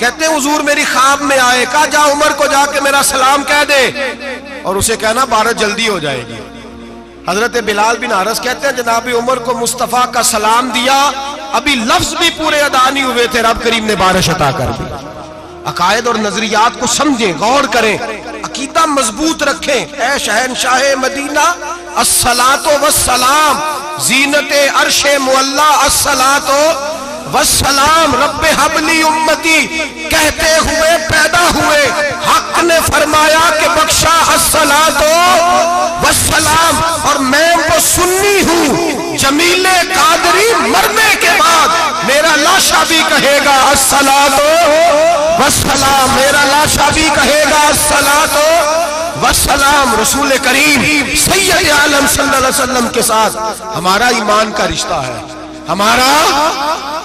कहते हैं हुजूर मेरी ख्वाब में आए, कहा जा उमर को जाके मेरा सलाम कह दे और उसे कहना बारिश जल्दी हो जाएगी। हजरत बिलाल बिन हारिस कहते हैं जनाब उमर को मुस्तफा का सलाम दिया, अभी लफ्ज भी पूरे अदा नहीं हुए थे, रब करीम ने बारिश अता कर दी। अकायद और नजरियात को समझें, गौर करें, अकीदा मजबूत रखें। ऐ शहनशाह मदीना अस्सलातो वस्सलाम, जीनते अर्शे मुअल्ला अस्सलातो वस्सलाम, रब्बे हबली उम्मती कहते हुए पैदा हुए, हक ने फरमाया कि बख्शा अस्सलातो वस्सलाम। और मैं वो सुन्नी हूँ, जमीले कादरी मरने के बाद मेरा लाशा भी कहेगा अस्सलातो वस्सलाम, मेरा लाशा भी कहेगा अस्सलातो वस्सलाम। रसूल करीम सैयद आलम सल्लल्लाहु अलैहि वसल्लम के साथ हमारा ईमान का रिश्ता है, हमारा।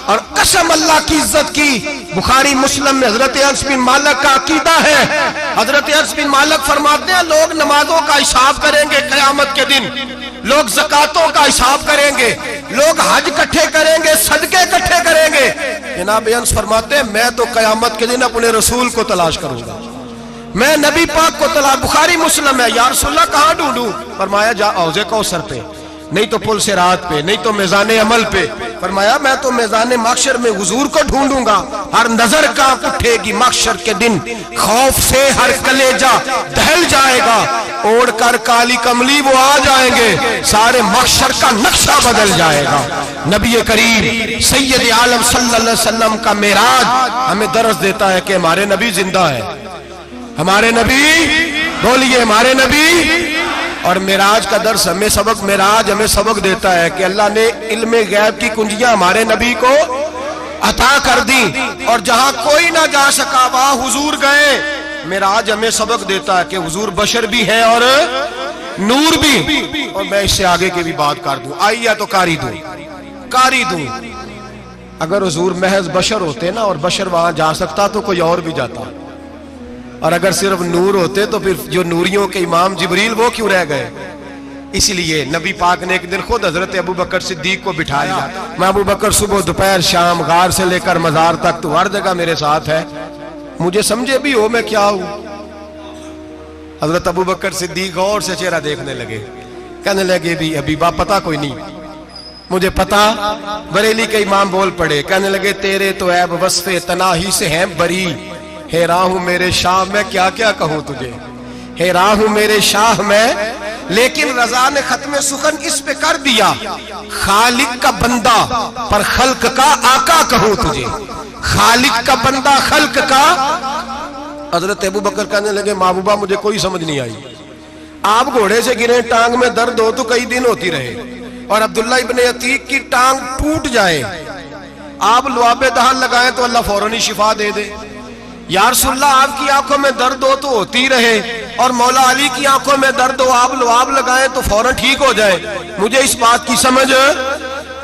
और कसम अल्लाह की इज्जत की, बुखारी मुस्लिम में हजरत अनस बिन मालिक का अकीदा है। हजरत अनस बिन मालिक फरमाते हैं लोग नमाजों का हिसाब करेंगे क़यामत के दिन, लोग ज़कातों का हिसाब करेंगे, लोग हज इकट्ठे करेंगे, सदके इकट्ठे करेंगे। जनाब अनस फरमाते हैं मैं तो क़यामत के दिन अपने रसूल को तलाश करूंगा, मैं नबी पाक को तलाश। बुखारी मुस्लिम है। या रसूलल्लाह कहाँ ढूंढूं? फरमाया जा औज़े कौसर पे, नहीं तो पुल से रात पे, नहीं तो मिज़ाने अमल पे। फरमाया मैं तो मैदान माशर में हुजूर को ढूंढूंगा, हर नजर कांप उठेगी माशर के दिन, खौफ से हर कलेजा दहल जाएगा, ओढ़ कर काली कमली वो आ जाएंगे, सारे माशर का नक्शा बदल जाएगा। नबी करीम सैयद आलम सल्लल्लाहु अलैहि वसल्लम का मेराज हमें दर्स देता है कि हमारे नबी जिंदा है, हमारे नबी, बोलिए हमारे नबी। और मेराज का दर्स हमें सबक, मेराज हमें सबक देता है कि अल्लाह ने इल्मे गैब की कुंजियां हमारे नबी को अता कर दी, और जहां कोई ना जा सका वहां हुजूर गए। मेराज हमें सबक देता है कि हुजूर बशर भी है और नूर भी। और मैं इससे आगे की भी बात कर दूं, आई या तो कारी दूं। अगर हुजूर महज बशर होते ना और बशर वहां जा सकता तो कोई और भी जाता, और अगर सिर्फ नूर होते तो फिर जो नूरियों के इमाम जिब्रील वो क्यों रह गए। इसलिए नबी पाक ने एक दिन खुद हजरत अबू बकर सिद्दीक को बिठाया। मैं अबू बकर सुबह दोपहर शाम गार से लेकर मजार तक तो हर जगह मेरे साथ है, मुझे समझे भी हो मैं क्या हूं। हजरत अबू बकर सिद्दीक गौर से चेहरा देखने लगे, कहने लगे भी हबीबा पता कोई नहीं, मुझे पता। बरेली के इमाम बोल पड़े, कहने लगे तेरे तो ऐब वस्फे तनाही से हैं बरी, हैरा हूं मेरे शाह मैं क्या क्या कहूं तुझे, हैरा हूं मेरे शाह मैं। लेकिन रजा ने खत्म सुखन इस पे कर दिया, खालिक का बंदा पर खल्क का आका कहूं तुझे, खालिक का बंदा खल्क का। हजरत अबू बकर कहने लगे महबूबा मुझे कोई समझ नहीं आई, आप घोड़े से गिरे टांग में दर्द हो तो कई दिन होती रहे, और अब्दुल्ला इब्ने अतीक की टांग टूट जाए, आप लुआबे दहल लगाएं तो अल्लाह फौरन ही शिफा दे दे। या रसूलल्लाह आपकी आंखों में दर्द हो तो होती रहे, और मौला अली की आंखों में दर्द हो आप लुआब लगाएं तो फौरन ठीक हो जाए, मुझे इस बात की समझ।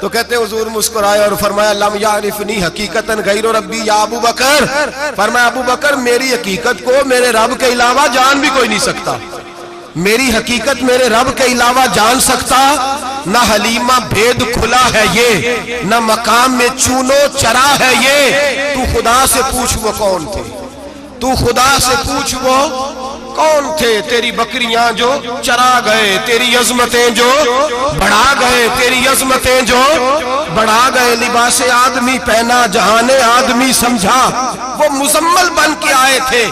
तो कहते हुजूर मुस्कुराए और फरमाया लम यारिफनी हकीकतन गैर रब्बी या अबू बकर, फरमाया अबू बकर मेरी हकीकत को मेरे रब के अलावा जान भी कोई नहीं सकता, मेरी हकीकत मेरे रब के अलावा जान सकता। ना हलीमा भेद खुला है ये, ना मकाम में चूनो चरा है ये, तू खुदा से पूछ वो कौन थे, तू खुदा से पूछ वो कौन थे। तेरी बकरियां जो चरा गए, तेरी अजमतें जो बढ़ा गए, तेरी अजमतें जो बढ़ा गए, लिबास आदमी पहना जहाने आदमी समझा, वो मुजम्मल बन के आए थे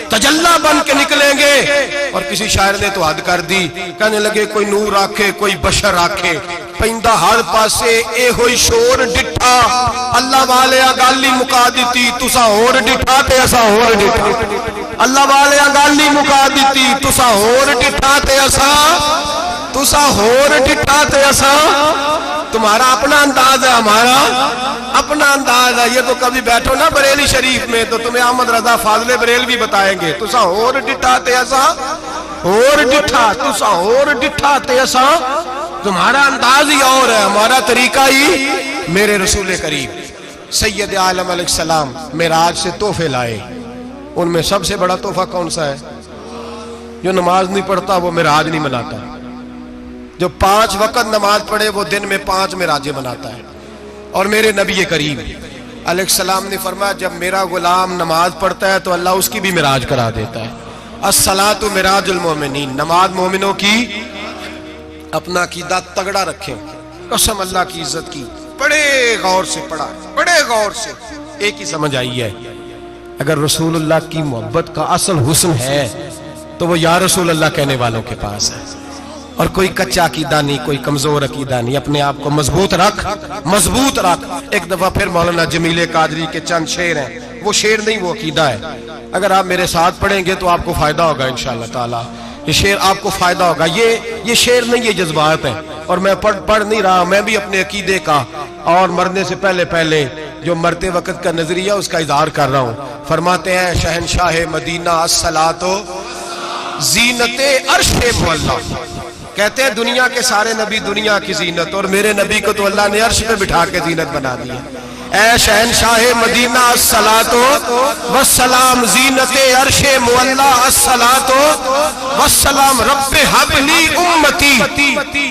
तजल्ला बन के निकलेंगे। और किसी शायर ने तो हद कर दी, कहने लगे कोई नूर आखे कोई बशर आखे, पैंदा हर पासे ए होई शोर डिठा, अल्लाह वाले गाली मुका दी तुसा होर डिठा ते असा होर डिठा, अल्लाह वाले गाली मुका दी तुसा होर डिठा ते असा, तुसा होर डिठा ते असा। तुम्हारा अपना अंदाज है, हमारा अपना अंदाज है। ये तो कभी बैठो ना बरेली शरीफ में तो तुम्हें अहमद रजा फाजले बरेल भी बताएंगे, तुसा होर डिठा ते असा होर डिठा, तुसा होर डिठा ते असा। तुम्हारा अंदाज ही और है, हमारा तरीका ही। मेरे रसूल करीम सैयद आलम अलैहिस्सलाम मेराज से तोहफे लाए, उनमें सबसे बड़ा तोहफा कौन सा है? जो नमाज नहीं पढ़ता वो मेराज नहीं मनाता, जो 5 वक्त नमाज पढ़े वो दिन में 5 मेराजें मनाता है। और मेरे नबी करीम अलैहिस्सलाम ने फरमाया जब मेरा गुलाम नमाज पढ़ता है तो अल्लाह उसकी भी मेराज करा देता है। अस्सलातु मिराजुल मोमिनीन, नमाज मोमिनों की। अपना अकीदा तगड़ा रखें, कसम अल्लाह की इज्जत की। बड़े गौर से पढ़ा, बड़े गौर से। एक ही समझ आई है, अगर रसूलुल्लाह की मोहब्बत का असल हुस्न है तो वो या रसूलुल्लाह कहने वालों के पास है। और कोई कच्चा अकीदा नहीं, कोई कमजोर अकीदा नहीं, अपने आप को मजबूत रख, मजबूत रख। एक दफा फिर मौलाना जमीले कादरी के चंद शेर हैं, वो शेर नहीं वो अकीदा है। अगर आप मेरे साथ पढ़ेंगे तो आपको फायदा होगा इंशाअल्लाह ताला, ये शेर आपको फायदा होगा। ये शेर नहीं, ये जज्बात है। और मैं पढ़ नहीं रहा, मैं भी अपने अकीदे का और मरने से पहले पहले जो मरते वक्त का नजरिया उसका इजहार कर रहा हूँ। फरमाते हैं शहनशाह मदीना अस्सलातो जीनते अर्शे मुअल्ला, कहते हैं दुनिया के सारे नबी दुनिया की जीनत, और मेरे नबी को तो अल्लाह ने अर्श पे बिठा के जीनत बना दी। ऐ शहनशाह मदीना अस्सलातो वस्सलाम जीनते अर्शे मुअल्ला अस्सलातो वस्सलाम रब्बे हबली उम्मती,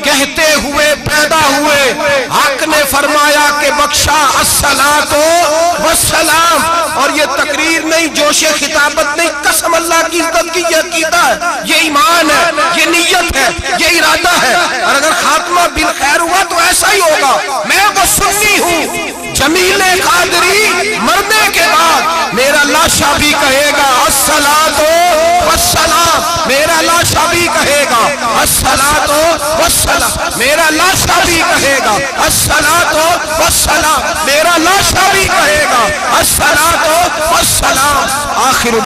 कहते हुए पैदा हुए हक ने फरमाया कि बख्शा अस्सलातो वस्सलाम। और ये तकरीर नहीं, जो जोशे खिताबत नहीं, कसम अल्लाह की इज्जत की, ये अकीदा है, ये ईमान है, ये नीयत है, ये इरादा है। और अगर खात्मा बिल खैर हुआ तो ऐसा ही होगा। मैं वो सुन्नी हूँ, जमीले कादरी मरने के बाद मेरा लाशा भी कहेगा अस्सलातो वस्सलाम, मेरा लाशा भी कहेगा अस्सलातो वस्सलाम, मेरा लाशा भी कहेगा अस्सलातो वस्सलाम, मेरा लाशा भी कहेगा अस्सलातो वस्सलाम। आखिर